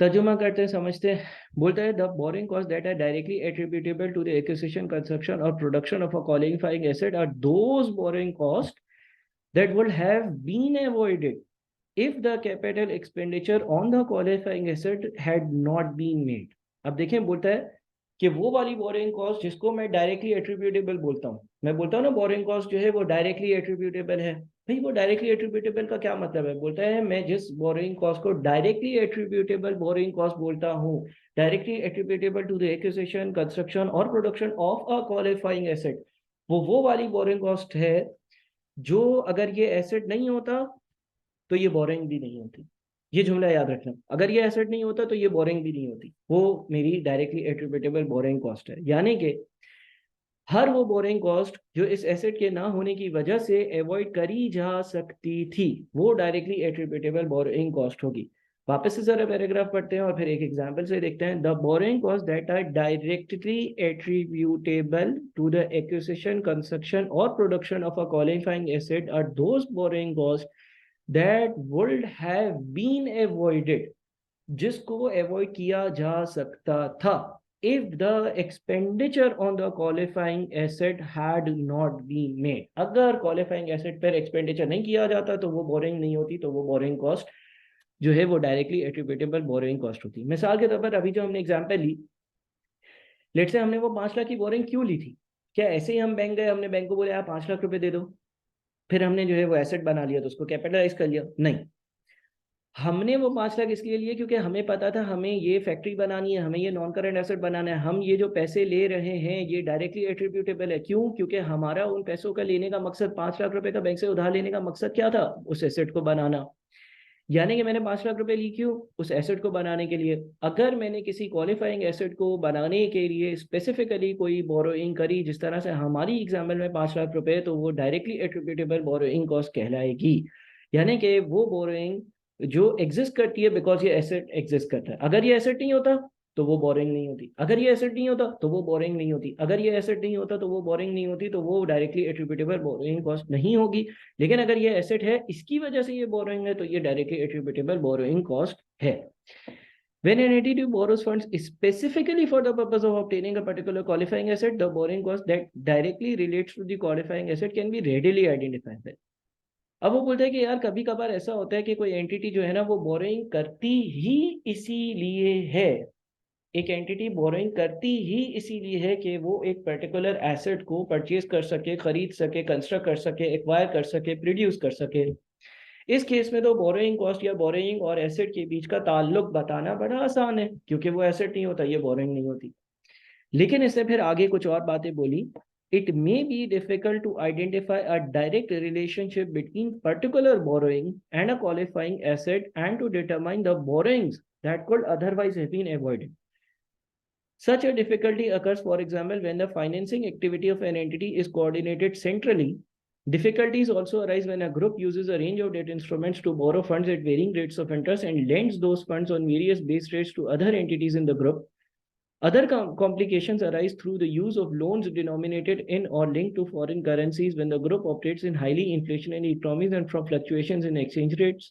तर्जुमा करते हैं, समझते हैं। बोलता है the borrowing cost that are directly attributable to the acquisition, construction और production of a qualifying asset are those borrowing cost that would have been avoided if the capital expenditure on the qualifying asset had not been made. अब देखें, बोलता है कि वो वाली borrowing cost जिसको मैं डायरेक्टली एट्रीब्यूटेबल बोलता हूँ, मैं बोलता हूँ ना बोरिंग कॉस्ट जो है वो डायरेक्टली एट्रीब्यूटेबल है। भाई वो डायरेक्टली एट्रीब्यूटेबल का क्या मतलब है? बोलता है मैं जिस बोरिंग कॉस्ट को डायरेक्टली एट्रीब्यूटेबल बोरिंग कॉस्ट बोलता हूँ, directly attributable to the acquisition, construction और production of a qualifying asset, वो वाली बोरिंग कॉस्ट है जो अगर ये एसेट नहीं होता तो ये बोरिंग भी नहीं होती। ये जुमला याद रखना, अगर ये एसेट नहीं होता तो ये बोरिंग भी नहीं होती, वो मेरी डायरेक्टली एट्रीब्यूटेबल बोरिंग कॉस्ट है। यानी कि हर वो बोरिंग कॉस्ट जो इस एसेट के ना होने की वजह से अवॉइड करी जा सकती थी, वो डायरेक्टली एट्रीब्यूटेबल बोरिंग कॉस्ट होगी। वापस से जरा पैराग्राफ पढ़ते हैं और फिर एक एग्जांपल से देखते हैं। The borrowing cost that are directly attributable to the acquisition, construction और production of a qualifying asset are those borrowing cost that would have been avoided, जिसको अवॉइड किया जा सकता था, if the expenditure on the qualifying asset had not been made, अगर qualifying asset पर expenditure नहीं किया जाता तो वो बोरिंग नहीं होती, तो वो बोरिंग कॉस्ट जो है वो डायरेक्टली एट्रीब्यूटेबल बोरिंग कॉस्ट होती। मिसाल के तौर पर अभी जो हमने एग्जांपल ली, लेट से हमने वो 5 लाख की बोरिंग क्यों ली थी? क्या ऐसे ही हम बैंक गए, हमने बैंक को बोले आप 5 लाख रुपए दे दो, फिर हमने जो है वो एसेट बना लिया तो उसको कैपिटलाइज कर लिया? नहीं, हमने वो 5 लाख इसलिए लिए क्योंकि हमें पता था हमें ये फैक्ट्री बनानी है, हमें ये नॉन करंट एसेट बनाना है, हम ये जो पैसे ले रहे हैं ये डायरेक्टली एट्रीब्यूटेबल है। क्यों? क्योंकि हमारा उन पैसों का लेने का मकसद, 5 लाख रुपए का बैंक से उधार लेने का मकसद क्या था? उस एसेट को बनाना। यानी कि मैंने 5 लाख रुपए ली क्यों? उस एसेट को बनाने के लिए। अगर मैंने किसी क्वालिफाइंग एसेट को बनाने के लिए स्पेसिफिकली कोई बोरोइंग करी, जिस तरह से हमारी एग्जाम्पल में 5 लाख रुपए, तो वो डायरेक्टली एट्रीब्यूटेबल बोरोइंग कॉस्ट कहलाएगी। यानी कि वो बोरोइंग जो एग्जिस्ट करती है बिकॉज ये एसेट एग्जिस्ट करता है। अगर ये एसेट नहीं होता तो वो बोरिंग नहीं होती, अगर ये एसेट नहीं होता तो वो बोरिंग नहीं होती, अगर ये एसेट नहीं होता तो वो बोरिंग नहीं होती, तो वो डायरेक्टली एट्रीब्यूटेबल बोरिंग कॉस्ट नहीं होगी। लेकिन अगर ये एसेट है, इसकी वजह से ये बोरोइंग है, तो ये डायरेक्टली एट्रीब्यूटेबल बोरोइंग कॉस्ट है। When an entity borrows funds specifically for the purpose of obtaining a particular qualifying asset, the borrowing cost that directly relates to the qualifying asset can be readily identified. अब वो बोलता है कि यार कभी कभार ऐसा होता है कि कोई एंटिटी जो है ना वो बोरोइंग करती ही इसीलिए है, एक एंटिटी बोरोइंग करती ही इसीलिए है कि वो एक पर्टिकुलर एसेट को परचेज कर सके, खरीद सके, कंस्ट्रक्ट कर सके, एक्वायर कर सके, प्रोड्यूस कर सके। इस केस में तो बोरोइंग कॉस्ट या बोरोइंग और एसेट के बीच का ताल्लुक बताना बड़ा आसान है, क्योंकि वो एसेट नहीं होता, ये बोरोइंग नहीं होती। लेकिन इसने फिर आगे कुछ और बातें बोली। It may be difficult to identify a direct relationship between particular borrowing and a qualifying asset and to determine the borrowings that could otherwise have been avoided. Such a difficulty occurs, for example, when the financing activity of an entity is coordinated centrally. Difficulties also arise when a group uses a range of debt instruments to borrow funds at varying rates of interest and lends those funds on various base rates to other entities in the group. Other complications arise through the use of loans denominated in or linked to foreign currencies when the group operates in highly inflationary economies and from fluctuations in exchange rates.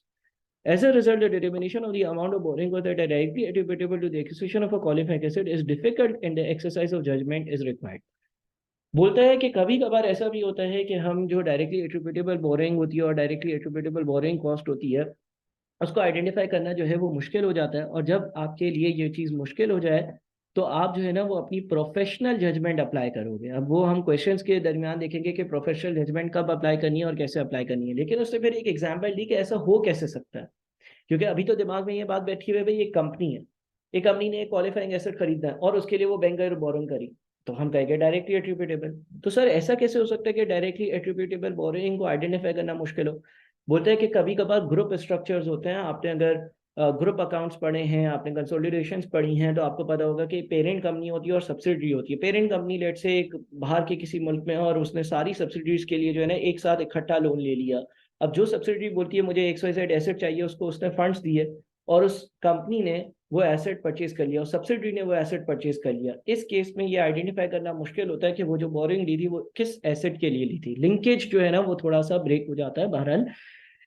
As a result, the determination of the amount of borrowing that are directly attributable to the acquisition of a qualifying asset is difficult and the exercise of judgment is required. बोलता है कि कभी कभार ऐसा भी होता है कि हम जो डायरेक्टली एट्रीब्यूटेबल बोरिंग होती है और डायरेक्टली एट्रीब्यूटेबल बोरिंग कॉस्ट होती है, उसको आइडेंटिफाई करना जो है वो मुश्किल हो जाता है। और जब आपके लिए ये चीज़ मुश्किल हो जाए तो आप जो है ना वो अपनी प्रोफेशनल जजमेंट अप्लाई करोगे। अब वो हम क्वेश्चंस के दरमियान देखेंगे कि प्रोफेशनल जजमेंट कब अप्लाई करनी है और कैसे अप्लाई करनी है। लेकिन उससे फिर एक एग्जांपल दी कि ऐसा हो कैसे सकता है, क्योंकि अभी तो दिमाग में ये बात बैठी हुई है, भाई एक कंपनी है, एक कंपनी ने एक क्वालिफाइंग एसेट खरीदना है और उसके लिए वो बैंक गए बोरिंग करी, तो हम कहेंगे डायरेक्टली एट्रीब्यूटेबल। तो सर ऐसा कैसे हो सकता है कि डायरेक्टली एट्रीब्यूटेबल बोरिंग को आइडेंटिफाई करना मुश्किल हो? बोलते हैं कि कभी कभार ग्रुप स्ट्रक्चर्स होते हैं। आपने अगर ग्रुप अकाउंट्स पढ़े हैं, आपने कंसोलिडेशंस पढ़ी हैं, तो आपको पता होगा कि पेरेंट कंपनी होती है और सब्सिडरी होती है। पेरेंट कंपनी लेट से एक बाहर के किसी मुल्क में, और उसने सारी सब्सिडरीज के लिए जो है ना एक साथ इकट्ठा लोन ले लिया। अब जो सब्सिडरी बोलती है मुझे XYZ एसेट चाहिए, उसको उसने फंड्स दिए और उस कंपनी ने वो एसेट परचेज कर लिया और सब्सिडरी ने वो एसेट परचेज कर लिया। इस केस में ये आइडेंटिफाई करना मुश्किल होता है कि वो जो बोरिंग ली थी वो किस एसेट के लिए ली थी। लिंकेज जो है ना वो थोड़ा सा ब्रेक हो जाता है। बहरहाल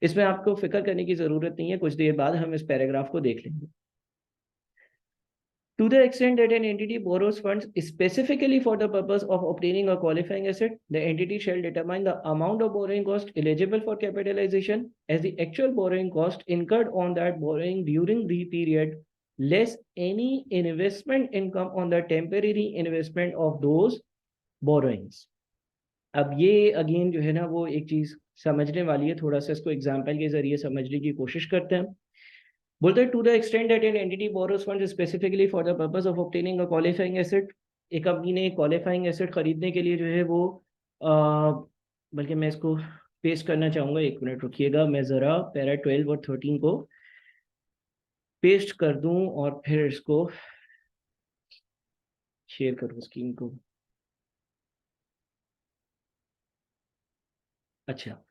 इसमें आपको फिक्र करने की जरूरत नहीं है, कुछ देर बाद हम इस पैराग्राफ को देख लेंगे। To the extent that an entity borrows funds specifically for the purpose of obtaining a qualifying asset, the entity shall determine the amount of borrowing cost eligible for capitalization as the actual borrowing cost incurred on that borrowing during the period less any investment income on the temporary investment of those borrowings. अब ये again जो है ना वो एक चीज समझने वाली है, थोड़ा सा इसको एग्जाम्पल के जरिए समझने की कोशिश करते हैं। बोलते हैं to the extent that an entity borrows funds specifically for the purpose of obtaining a qualifying asset. एक कंपनी ने क्वालिफाइंग एसेट खरीदने के लिए जो है वो बल्कि मैं इसको पेस्ट करना चाहूंगा, एक मिनट रुकिएगा, मैं ज़रा पैरा 12 और 13 को पेस्ट कर दूं और फिर इसको शेयर करूं स्क्रीन को। अच्छा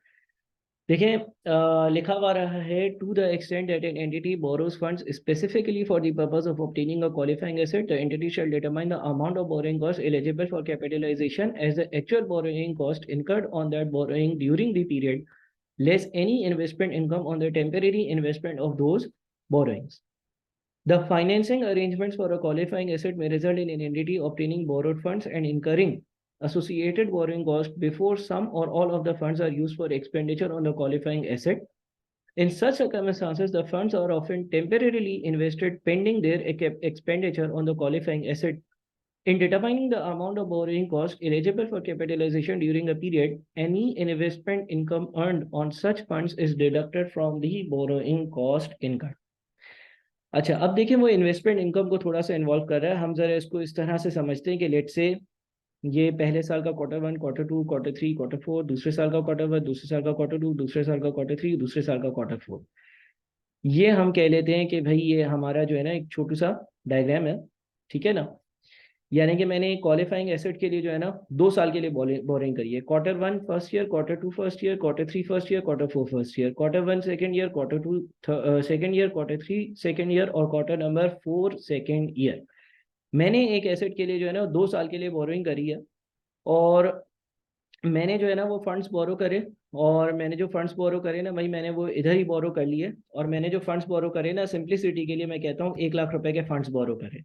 देखें, लिखा हुआ रहा है to the extent that an entity borrows funds specifically for the purpose of obtaining a qualifying asset, the entity shall determine the amount of borrowing cost eligible for capitalisation as the actual borrowing cost incurred on that borrowing during the period, less any investment income on the temporary investment of those borrowings. The financing arrangements for a qualifying asset may result in an entity obtaining borrowed funds and incurring associated borrowing costs before some or all of the funds are used for expenditure on the qualifying asset. In such circumstances, the funds are often temporarily invested pending their expenditure on the qualifying asset. In determining the amount of borrowing cost eligible for capitalization during a period, any investment income earned on such funds is deducted from the borrowing cost incurred. अच्छा, अब देखिए वो investment income को थोड़ा सा involve कर रहा है। हम जरा इसको इस तरह से समझते हैं कि लेट से ये पहले साल का क्वार्टर 1, क्वार्टर 2, क्वार्टर 3, क्वार्टर 4, दूसरे साल का क्वार्टर 1, दूसरे साल का क्वार्टर 2, दूसरे साल का क्वार्टर 3, दूसरे साल का क्वार्टर 4। ये हम कह लेते हैं कि भाई ये हमारा जो है ना एक छोटू सा डायग्राम है, ठीक है ना। यानी कि मैंने क्वालिफाइंग एसेट के लिए जो है ना 2 साल के लिए बोरिंग करी है। Quarter 1 first year, quarter 2 first year, quarter 3 first year, quarter 4 first year, quarter 1 second year, quarter 2 second year, quarter 3 second year और क्वार्टर नंबर 4 सेकेंड ईयर। मैंने एक एसेट के लिए जो है ना 2 साल के लिए बोरोइंग करी है और मैंने जो है ना वो फंड्स बोरो करे, और मैंने जो फंड्स बोरो करे ना भाई मैंने वो इधर ही बोरो कर लिए। और मैंने जो फंड्स बोरो करे ना, सिंप्लिसिटी के लिए मैं कहता हूँ 1 लाख रुपए के फंड्स बोरो करे।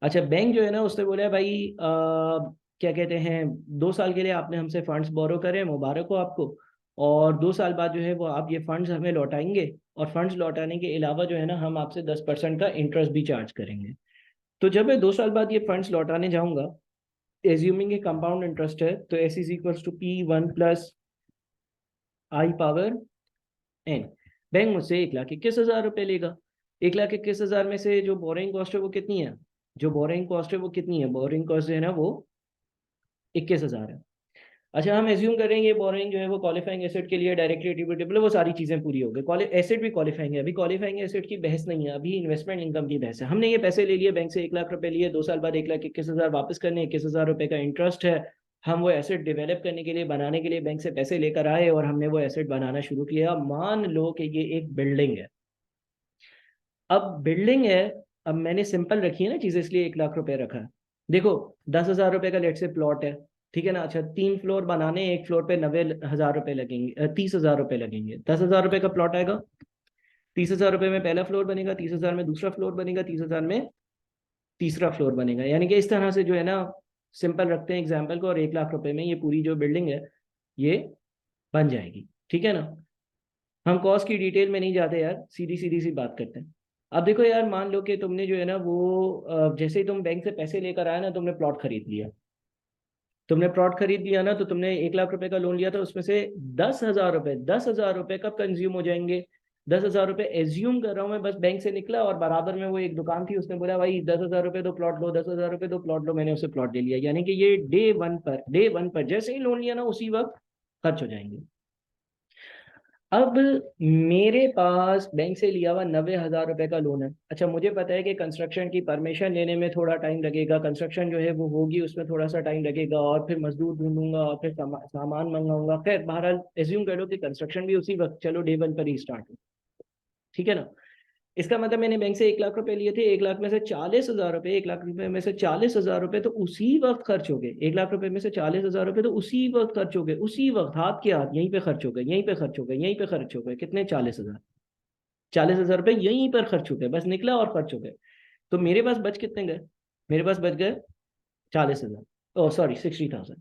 अच्छा, बैंक जो है ना उसने बोला भाई क्या कहते हैं 2 साल के लिए आपने हमसे फंड्स बोरो करे, मुबारक हो आपको, और 2 साल बाद जो है वो आप ये फंड्स हमें लौटाएंगे, और फंड्स लौटाने के अलावा जो है ना हम आपसे 10% का इंटरेस्ट भी चार्ज करेंगे। तो जब मैं 2 साल बाद ये फंड्स लौटाने जाऊंगा, एज्यूमिंग ए कंपाउंड इंटरेस्ट है, तो S is equals to P1 plus I power N. Bank मुझसे 1,21,000 रुपये लेगा। 1,21,000 में से जो बोरिंग कॉस्ट है वो कितनी है, जो बोरिंग कॉस्ट है वो कितनी है, बोरिंग कॉस्ट जो है ना वो 21,000 है। अच्छा, हम एज्यूम करें ये बोरिंग जो है वो क्वालिफाइंग एसेट के लिए डायरेक्टली एट्रीब्यूटेबल है, वो सारी चीजें पूरी हो गई, एसेट भी क्वालिफाइंग है। अभी क्वालिफाइंग एसेट की बहस नहीं है, अभी इन्वेस्टमेंट इनकम की बहस है। हमने ये पैसे ले लिए बैंक से, 1 लाख रुपए लिए, 2 साल बाद 1,21,000 वापस करने, 21,000 रुपए का इंटरेस्ट है। हम वो एसेट डेवलप करने के लिए, बनाने के लिए बैंक से पैसे लेकर आए और हमने वो एसेट बनाना शुरू किया। मान लो कि ये एक बिल्डिंग है। अब बिल्डिंग है, अब मैंने सिंपल रखी है ना चीजें, इसलिए 1 लाख रुपए रखा है। देखो 10,000 रुपए का लेट से प्लॉट है, ठीक है ना। अच्छा, 3 फ्लोर बनाने, एक फ्लोर पे 90,000 रुपए लगेंगे, 30,000 रुपए लगेंगे। 10,000 रुपए का प्लॉट आएगा, 30,000 रुपए में पहला फ्लोर बनेगा, 30,000 में दूसरा फ्लोर बनेगा, 30,000 में तीसरा फ्लोर बनेगा। यानी कि इस तरह से जो है ना सिंपल रखते हैं एग्जाम्पल को, और 1 लाख रुपए में ये पूरी जो बिल्डिंग है ये बन जाएगी, ठीक है ना। हम कॉस्ट की डिटेल में नहीं जाते यार, सीधी सीधी सी बात करते हैं। अब देखो यार, मान लो कि तुमने जो है ना वो जैसे ही तुम बैंक से पैसे लेकर आया ना, तुमने प्लॉट खरीद लिया। तुमने प्लॉट खरीद लिया ना, तो तुमने 1 लाख रुपए का लोन लिया था, उसमें से 10,000 रुपए, 10,000 रुपए कब कंज्यूम हो जाएंगे। 10,000 रुपए एज्यूम कर रहा हूँ मैं, बस बैंक से निकला और बराबर में वो एक दुकान थी, उसने बोला भाई 10,000 रुपए दो प्लॉट लो, 10,000 रुपए दो प्लॉट लो, मैंने उसे प्लॉट ले लिया। यानी कि ये डे वन पर जैसे ही लोन लिया ना उसी वक्त खर्च हो जाएंगे। अब मेरे पास बैंक से लिया हुआ 90,000 रुपए का लोन है। अच्छा, मुझे पता है कि कंस्ट्रक्शन की परमिशन लेने में थोड़ा टाइम लगेगा, कंस्ट्रक्शन जो है वो होगी उसमें थोड़ा सा टाइम लगेगा, और फिर मजदूर ढूंढूंगा और फिर सामान मंगाऊंगा। खैर बहरहाल एज्यूम कर लो कि कंस्ट्रक्शन भी उसी वक्त चलो डे वन पर ही स्टार्ट हो, ठीक है ना। इसका मतलब मैंने बैंक से 1 लाख रुपए लिए थे, 1 लाख में से 40,000 रुपए, 1 लाख रुपए में से 40,000 रुपए तो उसी वक्त खर्च हो गए। 1 लाख रुपए में से 40,000 रुपए तो उसी वक्त खर्च हो गए, उसी वक्त हाथ के हाथ यहीं पे खर्च हो गए, यहीं पे खर्च हो गए, यहीं पे खर्च हो गए। कितने? 40,000। 40,000 रुपए यहीं पर खर्च हो गए, बस निकला और खर्च हो गए। तो मेरे पास बच कितने गए? मेरे पास बच गए 40,000, ओ सॉरी 60,000।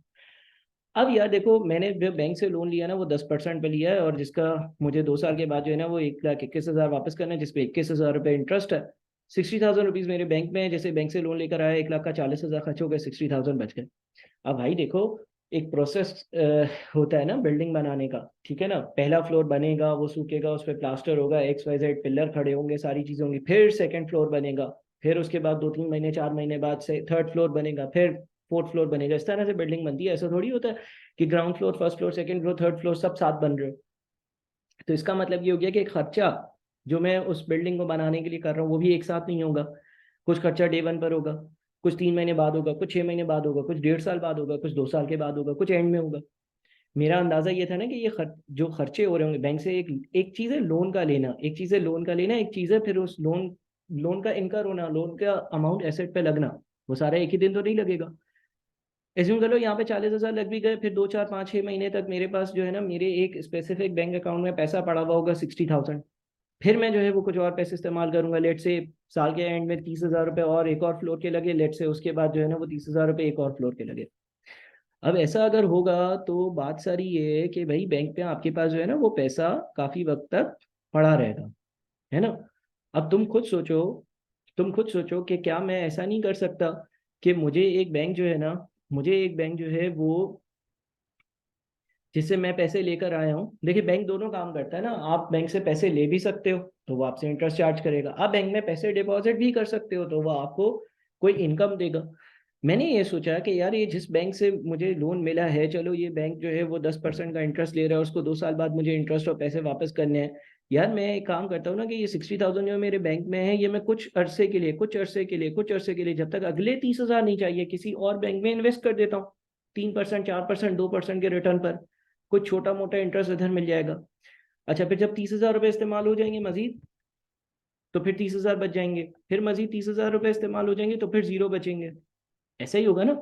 अब यार देखो, मैंने जो बैंक से लोन लिया ना वो 10% पे लिया है, और जिसका मुझे 2 साल के बाद जो है ना वो 1,21,000 वापस करना है, जिसपे 21,000 रुपये इंटरेस्ट है। ₹60,000 मेरे बैंक में है, जैसे बैंक से लोन लेकर आया, 1,40,000 खर्च हो गए, 60,000 बच गए। अब भाई देखो, एक प्रोसेस होता है ना बिल्डिंग बनाने का, ठीक है ना। पहला फ्लोर बनेगा, वो सूखेगा, उस पर प्लास्टर होगा, XYZ पिलर खड़े होंगे, सारी चीजें होंगी, फिर सेकंड फ्लोर बनेगा, फिर उसके बाद 2-3 महीने 4 महीने बाद से थर्ड फ्लोर बनेगा, फिर फोर्थ फ्लोर बनेगा। इस तरह से बिल्डिंग बनती है। ऐसा थोड़ी होता है कि ground floor, first floor, second floor, third floor सब साथ बन रहे हो। तो इसका मतलब ये हो गया कि खर्चा जो मैं उस बिल्डिंग को बनाने के लिए कर रहा हूँ वो भी एक साथ नहीं होगा। कुछ खर्चा डे 1 पर होगा, कुछ 3 महीने बाद होगा, कुछ 6 महीने बाद होगा, कुछ 1.5 साल बाद होगा, कुछ 2 साल के बाद होगा, कुछ एंड में होगा। मेरा अंदाजा ये था ना कि ये जो खर्चे हो रहे होंगे बैंक से, एक एक चीज है लोन का लेना, एक चीज है लोन का लेना, एक चीज है फिर उस लोन लोन का इनकर होना, लोन का अमाउंट एसेट पे लगना। वो सारा एक ही दिन तो नहीं लगेगा। एज्यूम कर लो यहाँ पे 40,000 लग भी गए, फिर 2, 4, 5, 6 महीने तक मेरे पास जो है ना, मेरे एक स्पेसिफिक बैंक अकाउंट में पैसा पड़ा हुआ होगा 60,000। फिर मैं जो है वो कुछ और पैसे इस्तेमाल करूंगा, लेट से साल के एंड में 30,000 रुपये और एक और फ्लोर के लगे, लेट से उसके बाद जो है ना वो 30,000 रुपये एक और फ्लोर के लगे। अब ऐसा अगर होगा तो बात सारी ये है कि भाई बैंक पे आपके पास जो है ना वो पैसा काफी वक्त तक पड़ा रहेगा, है ना। अब तुम खुद सोचो कि क्या मैं ऐसा नहीं कर सकता कि मुझे एक बैंक जो है ना, मुझे एक बैंक जो है वो जिससे मैं पैसे लेकर आया हूँ। देखिए बैंक दोनों काम करता है ना, आप बैंक से पैसे ले भी सकते हो तो वो आपसे इंटरेस्ट चार्ज करेगा, आप बैंक में पैसे डिपॉजिट भी कर सकते हो तो वो आपको कोई इनकम देगा। मैंने ये सोचा कि यार ये जिस बैंक से मुझे लोन मिला है, चलो ये बैंक जो है वो 10% का इंटरेस्ट ले रहा है, उसको 2 साल बाद मुझे इंटरेस्ट और पैसे वापस करने हैं। यार मैं एक काम करता हूँ ना कि ये 60,000 जो मेरे बैंक में है, ये मैं कुछ अरसे के लिए, जब तक अगले 30,000 नहीं चाहिए, किसी और बैंक में इन्वेस्ट कर देता हूँ। 3%, 4%, 2% के रिटर्न पर कुछ छोटा मोटा इंटरेस्ट इधर मिल जाएगा। अच्छा, फिर जब 30,000 रुपये इस्तेमाल हो जाएंगे मजीद, तो फिर 30,000 बच जाएंगे, फिर मजीद 30,000 रुपये इस्तेमाल हो जाएंगे तो फिर जीरो बचेंगे। ऐसा ही होगा ना।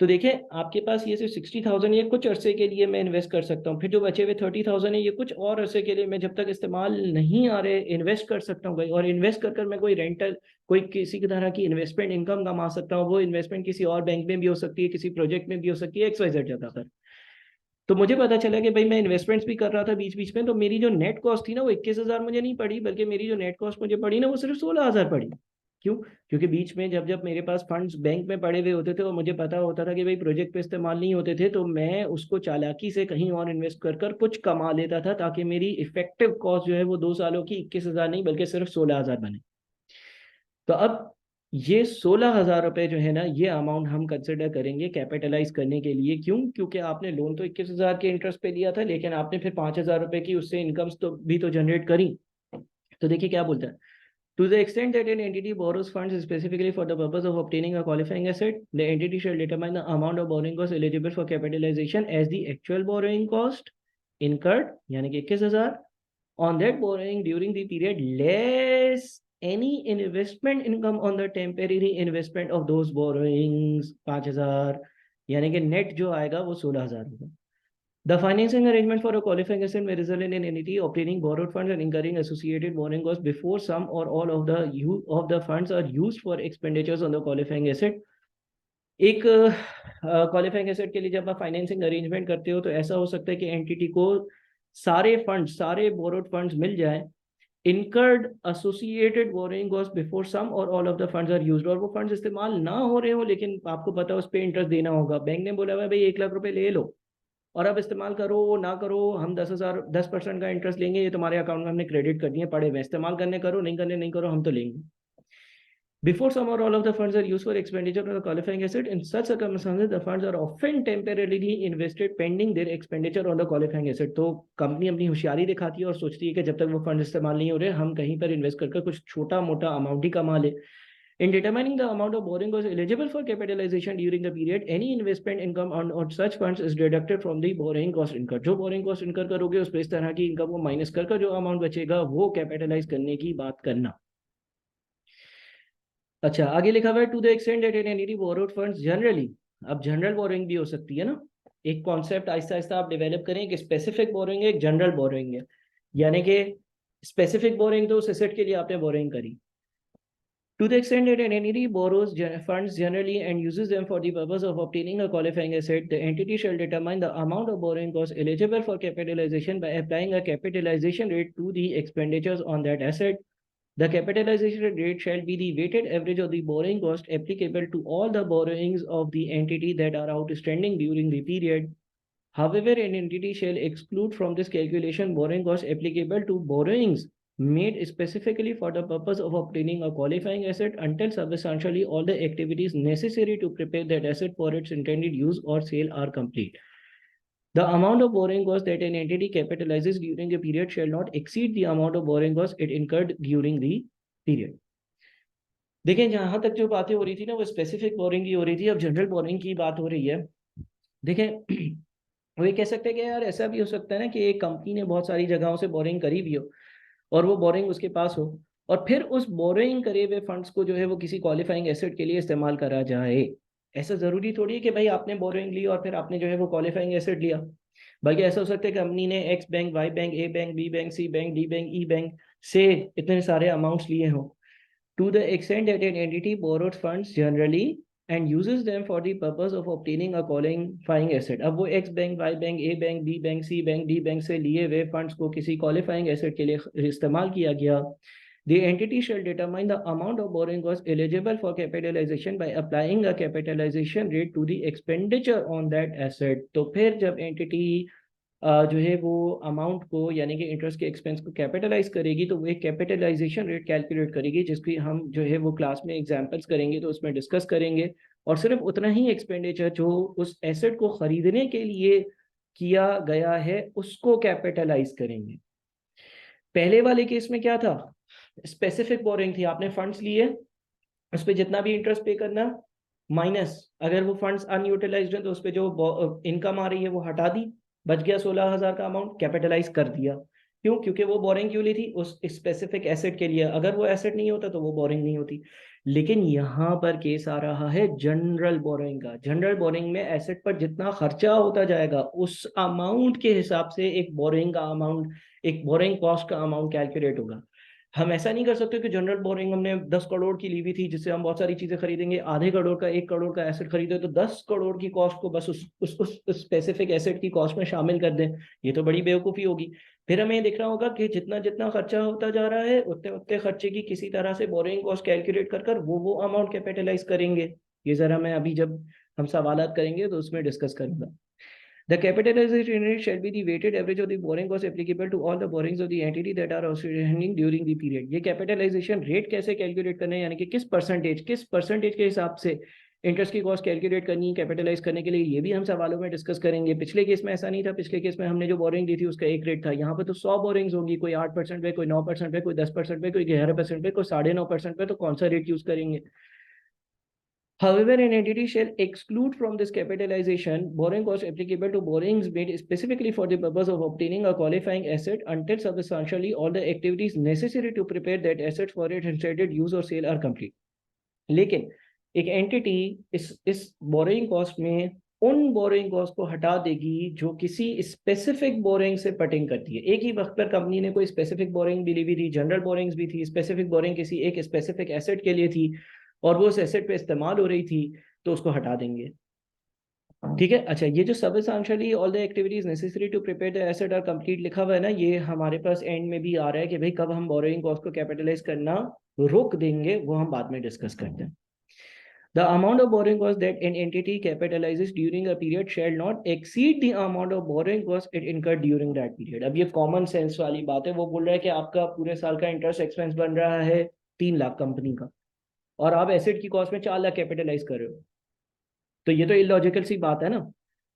तो देखिए आपके पास ये सिर्फ 60,000 ये कुछ अरसे के लिए मैं इन्वेस्ट कर सकता हूँ, फिर जो बचे हुए 30,000 है ये कुछ और अरसे के लिए मैं जब तक इस्तेमाल नहीं आ रहे इन्वेस्ट कर सकता हूँ भाई। और इन्वेस्ट कर कर मैं कोई रेंटल, कोई किसी की तरह की इन्वेस्टमेंट इनकम कमा सकता हूँ। वो इन्वेस्टमेंट किसी और बैंक में भी हो सकती है, किसी प्रोजेक्ट में भी हो सकती है, XYZ जगह पर। तो मुझे पता चला कि भाई मैं इन्वेस्टमेंट्स भी कर रहा था बीच बीच में, तो मेरी जो नेट कॉस्ट थी ना वो 21,000 मुझे नहीं पड़ी, बल्कि मेरी जो नेट कॉस्ट मुझे पड़ी ना वो सिर्फ 16,000 पड़ी। क्यों? क्योंकि बीच में जब जब मेरे पास फंड्स बैंक में पड़े हुए होते थे और मुझे पता होता था कि भाई प्रोजेक्ट पे इस्तेमाल नहीं होते थे, तो मैं उसको चालाकी से कहीं और इन्वेस्ट कर कर कुछ कमा लेता था, ताकि मेरी इफेक्टिव कॉस्ट जो है वो 2 सालों की 21,000 नहीं बल्कि सिर्फ 16,000 बने। तो अब ये 16,000 रुपये जो है ना, ये अमाउंट हम कंसिडर करेंगे कैपिटलाइज करने के लिए। क्यों? क्योंकि आपने लोन तो 21,000 के इंटरेस्ट पे लिया था, लेकिन आपने फिर 5,000 रुपये की उससे इनकम्स तो भी तो जनरेट करी। तो देखिए क्या बोलता है। To the extent that an entity borrows funds specifically for the purpose of obtaining a qualifying asset, the entity shall determine the amount of borrowing cost eligible for capitalization as the actual borrowing cost incurred, यानी कि 21,000 on that borrowing during the period, less any investment income on the temporary investment of those borrowings, 5,000, यानी कि net जो आएगा वो 16,000 होगा। The financing arrangement for a qualifying asset may result in an entity obtaining borrowed funds and incurring associated borrowing costs before some or all of the use of the funds are used for expenditures on the qualifying asset. एक qualifying asset के लिए जब आप financing arrangement करते हो तो ऐसा हो सकता है कि एंटिटी को सारे फंड, सारे बोरोड फंड्स मिल जाए, incurred associated borrowing cost before some और all of the funds are used, और वो फंड्स इस्तेमाल ना हो रहे हो लेकिन आपको पता है उस पर इंटरेस्ट देना होगा। बैंक ने बोला हुआ भाई 1,00,000 रुपए ले लो और अब इस्तेमाल करो ना करो, हम 10% का इंटरेस्ट लेंगे, ये तुम्हारे अकाउंट में हमने क्रेडिट कर दिए पड़े हुए, इस्तेमाल करने करो, नहीं करने नहीं करो, हम तो लेंगे। Before some or all of the funds are used for expenditure on a qualifying asset, in such circumstances, the funds are often temporarily invested pending their expenditure on the qualifying asset. तो company अपनी होशियारी दिखाती है और सोचती है कि जब तक वो फंड इस्तेमाल नहीं हो रहे हम कहीं पर इन्वेस्ट करके कुछ छोटा मोटा अमाउंट ही कमा ले। In determining the amount of borrowing was eligible for capitalization during the period, any investment income on such funds is deducted from the borrowing cost incurred. जो borrowing cost incur करोगे उस पर इस तरह की इनकम को माइनस कर जो अमाउंट बचेगा वो कैपिटलाइज करने की बात करना। अच्छा, आगे लिखा हुआ है to the extent that an entity borrowed funds generally. अब जनरल बोरोइंग भी हो सकती है ना। एक कॉन्सेप्ट आहिस्ता आहिस्ता आप डेवलप करें, एक स्पेसिफिक बोरोइंग है, एक जनरल बोरोइंग है। यानी कि स्पेसिफिक बोरोइंग तो उस एसेट के लिए आपने बोरोइंग करी। To the extent that an entity borrows funds generally and uses them for the purpose of obtaining a qualifying asset, the entity shall determine the amount of borrowing costs eligible for capitalization by applying a capitalization rate to the expenditures on that asset. The capitalization rate shall be the weighted average of the borrowing cost applicable to all the borrowings of the entity that are outstanding during the period. However, an entity shall exclude from this calculation borrowing costs applicable to borrowings made specifically for the purpose of obtaining a qualifying asset until substantially all the activities necessary to prepare that asset for its intended use or sale are complete. The amount of borrowing cost that an entity capitalizes during a period shall not exceed the amount of borrowing cost it incurred during the period. देखें, जहां तक जो बातें हो रही थी ना वो स्पेसिफिक बोरिंग की हो रही थी, अब जनरल बोरिंग की बात हो रही है। देखें, वो ये कह सकते हैं कि यार ऐसा भी हो सकता है ना कि एक कंपनी ने बहुत सारी जगहों से बोरिंग करी भी हो और वो बोरिंग उसके पास हो और फिर उस बोरिंग करे हुए फंड्स को जो है वो किसी क्वालिफाइंग एसेट के लिए इस्तेमाल करा जाए। ऐसा जरूरी थोड़ी है कि भाई आपने बोरिंग ली और फिर आपने जो है वो क्वालिफाइंग एसेट लिया, बल्कि ऐसा हो सकता है कंपनी ने एक्स बैंक, वाई बैंक, ए बैंक, बी बैंक, सी बैंक, डी बैंक, ई बैंक से इतने सारे अमाउंट्स लिए हों। To the extent that an entity borrows funds generally and uses them for the purpose of obtaining a qualifying asset, अब वो X bank, Y bank, A bank, B bank, C bank, D bank से लिए हुए funds को किसी qualifying asset के लिए इस्तेमाल किया गया, the entity shall determine the amount of borrowing cost eligible for capitalization by applying a capitalization rate to the expenditure on that asset। तो फिर जब entity जो है वो अमाउंट को यानी कि इंटरेस्ट के एक्सपेंस को कैपिटलाइज करेगी तो वो एक कैपिटलाइजेशन रेट कैलकुलेट करेगी, जिसकी हम जो है वो क्लास में एग्जांपल्स करेंगे तो उसमें डिस्कस करेंगे। और सिर्फ उतना ही एक्सपेंडिचर जो उस एसेट को खरीदने के लिए किया गया है उसको कैपिटलाइज करेंगे। पहले वाले केस में क्या था, स्पेसिफिक बोरिंग थी, आपने फंड्स लिए, उस पर जितना भी इंटरेस्ट पे करना माइनस, अगर वो फंड्स अनयूटिलाइज्ड हैं तो उस पर जो इनकम आ रही है वो हटा दी, बच गया 16,000 का अमाउंट, कैपिटलाइज कर दिया। क्यों? क्योंकि वो बोरिंग क्यों ली थी? उस स्पेसिफिक एसेट के लिए। अगर वो एसेट नहीं होता तो वो बोरिंग नहीं होती। लेकिन यहाँ पर केस आ रहा है जनरल बोरिंग का। जनरल बोरिंग में एसेट पर जितना खर्चा होता जाएगा उस अमाउंट के हिसाब से एक बोरिंग का अमाउंट, एक बोरिंग कॉस्ट का अमाउंट कैलकुलेट होगा। हम ऐसा नहीं कर सकते कि जनरल बोरिंग हमने 10 करोड़ की ली हुई थी जिससे हम बहुत सारी चीजें खरीदेंगे, आधे करोड़ का 1 करोड़ का एसेट खरीदे तो 10 करोड़ की कॉस्ट को बस उस स्पेसिफिक एसेट की कॉस्ट में शामिल कर दें। ये तो बड़ी बेवकूफ़ी होगी। फिर हमें देखना होगा कि जितना जितना खर्चा होता जा रहा है उतने उतने खर्चे की किसी तरह से बोरिंग कॉस्ट कैलकुलेट कर कर वो अमाउंट कैपिटलाइज करेंगे। ये जरा मैं अभी जब हम सवालात करेंगे तो उसमें डिस्कस करूंगा। The capitalization rate shall be the weighted average of the borrowing cost applicable to all the borrowings of the entity that are outstanding during the period। ये कैपिटलाइजेशन रेट कैसे कैलकुलेट करना है, यानी कि किस परसेंटेज के हिसाब से इंटरेस्ट की कॉस्ट कैलकुलेट करनी है कैपिटलाइज करने के लिए, ये भी हम सवालों में डिस्कस करेंगे। पिछले केस में ऐसा नहीं था, पिछले केस में हमने जो बोरिंग दी थी उसका एक रेट था। यहाँ पर तो 100 बोरिंग्स होंगी, कोई 8% पे, कोई 9% पे, कोई 10% पे, कोई 11% पे, कोई 9.5% पे, तो कौन सा रेट यूज करेंगे। However, an entity shall exclude from this capitalization borrowing costs applicable to borrowings made specifically for the purpose of obtaining a qualifying asset until substantially all the activities necessary to prepare that asset for its intended use or sale are complete। लेकिन एक entity इस borrowing cost में उन boring cost को हटा देगी जो किसी स्पेसिफिक बोरिंग से पटिंग करती है। एक ही वक्त पर कंपनी ने कोई स्पेसिफिक बोरिंग भी ली हुई थी, जनरल बोरिंग्स भी थी, स्पेसिफिक बोरिंग किसी एक स्पेसिफिक एसेट के लिए थी और वो उस एसेट पे इस्तेमाल हो रही थी तो उसको हटा देंगे। ठीक है। अच्छा, ये जो substantially all the activities necessary to prepare the asset are complete लिखा हुआ है ना, ये हमारे पास एंड में भी आ रहा है कि भाई कब हम बोरोइंग कॉस्ट को कैपिटलाइज करना रोक देंगे वो हम बाद में डिस्कस करते हैं। The amount of borrowing cost that an entity capitalizes during a period shall not exceed the amount of borrowing cost it incurred during that period। अब ये कॉमन सेंस वाली बात है। वो बोल रहा है कि आपका पूरे साल का इंटरेस्ट एक्सपेंस बन रहा है 3 लाख कंपनी का और आप एसेट की कॉस्ट में 4 लाख कैपिटलाइज कर रहे हो, तो ये तो इलॉजिकल सी बात है ना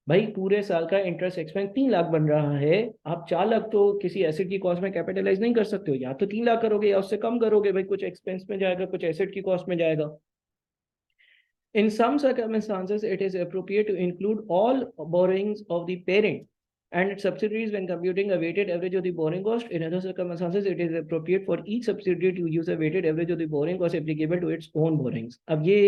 भाई। पूरे साल का इंटरेस्ट एक्सपेंस 3 लाख बन रहा है, आप 4 लाख तो किसी एसेट की कॉस्ट में कैपिटलाइज नहीं कर सकते हो। या तो 3 लाख करोगे या उससे कम करोगे भाई, कुछ एक्सपेंस में जाएगा कुछ एसेट की कॉस्ट में जाएगा। In some circumstances, it is appropriate to include all borrowings of the parent and its subsidiaries when computing a weighted average of the borrowing cost. In other circumstances, it is appropriate for each subsidiary to use a weighted average of the borrowing cost applicable to its own borrowings। अब ये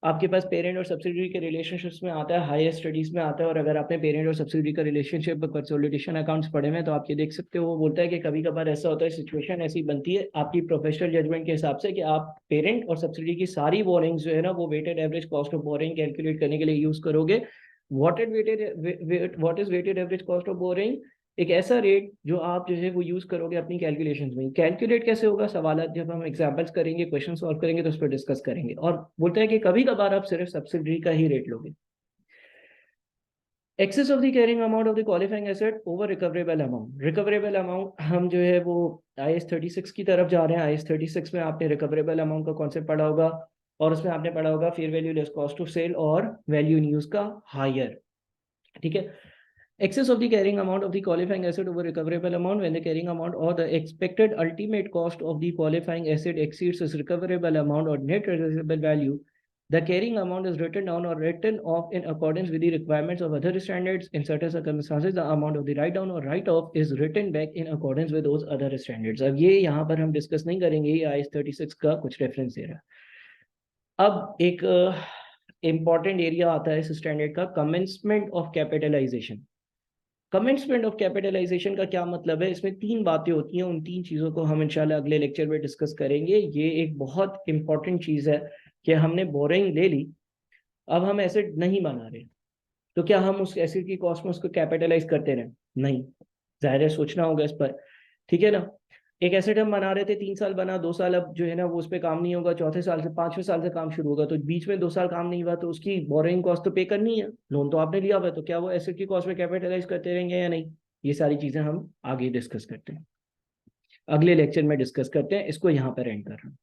आपके पास parent और subsidiary के relationships में आता है, higher studies में आता है। और अगर आपने पेरेंट और सब्सिडरी का रिलेशनशिप कंसोलिडेशन अकाउंट्स पढ़े में तो आप ये देख सकते हो, वो बोलता है कि कभी कभार ऐसा होता है, सिचुएशन ऐसी बनती है आपकी प्रोफेशनल जजमेंट के हिसाब से कि आप पेरेंट और सब्सिडरी की सारी बोरिंग्स जो है ना वो weighted average cost of borrowing calculate करने के लिए यूज करोगे। What is weighted average cost of borrowing? एक ऐसा रेट जो आप जो है वो यूज करोगे अपनी कैलकुलेशंस में। कैलकुलेट कैसे होगा, सवाल जब हम एग्जांपल्स करेंगे, क्वेश्चन सॉल्व करेंगे तो उस पर डिस्कस करेंगे। और बोलते हैं कि कभी कभार आप सिर्फ सब्सिडी का ही रेट लोगे। Excess of the carrying amount of the qualifying asset over recoverable amount. Recoverable amount हम जो है वो IAS 36 की तरफ जा रहे हैं। IAS 36 में आपने रिकवरेबल अमाउंट का कॉन्सेप्ट पढ़ा होगा, और उसमें आपने पढ़ा होगा fair value less cost of sale और वैल्यू इन यूज का हायर। ठीक है। Excess of the carrying amount of the qualifying asset over recoverable amount when the carrying amount or the expected ultimate cost of the qualifying asset exceeds its recoverable amount or net realizable value, the carrying amount is written down or written off in accordance with the requirements of other standards. In certain circumstances, the amount of the write down or write off is written back in accordance with those other standards. अब ये यहाँ पर हम discuss नहीं करेंगे, ये IAS 36 का कुछ रेफरेंस दे रहा है। अब एक इंपॉर्टेंट एरिया आता है इस स्टैंडर्ड का, commencement of capitalisation. Commencement of capitalisation का क्या मतलब है? इसमें तीन बातें होती हैं, उन तीन चीज़ों को हम इंशाल्लाह अगले लेक्चर में डिस्कस करेंगे। ये एक बहुत इंपॉर्टेंट चीज़ है कि हमने बोरिंग ले ली, अब हम एसेट नहीं बना रहे, तो क्या हम उस एसेट की कॉस्ट में उसको कैपिटलाइज करते रहें? नहीं, जाहिर है सोचना होगा इस पर। ठीक है ना। एक एसेट हम बना रहे थे, 3 साल बना, 2 साल अब जो है ना वो उस पर काम नहीं होगा, चौथे साल से 5वें साल से काम शुरू होगा, तो बीच में 2 साल काम नहीं हुआ, तो उसकी बोरिंग कॉस्ट तो पे करनी है, लोन तो आपने लिया हुआ है, तो क्या वो एसेट की कॉस्ट में कैपिटलाइज करते रहेंगे या नहीं? ये सारी चीजें हम आगे डिस्कस करते हैं, अगले लेक्चर में डिस्कस करते हैं। इसको यहाँ पर एंड कर रहा हूँ।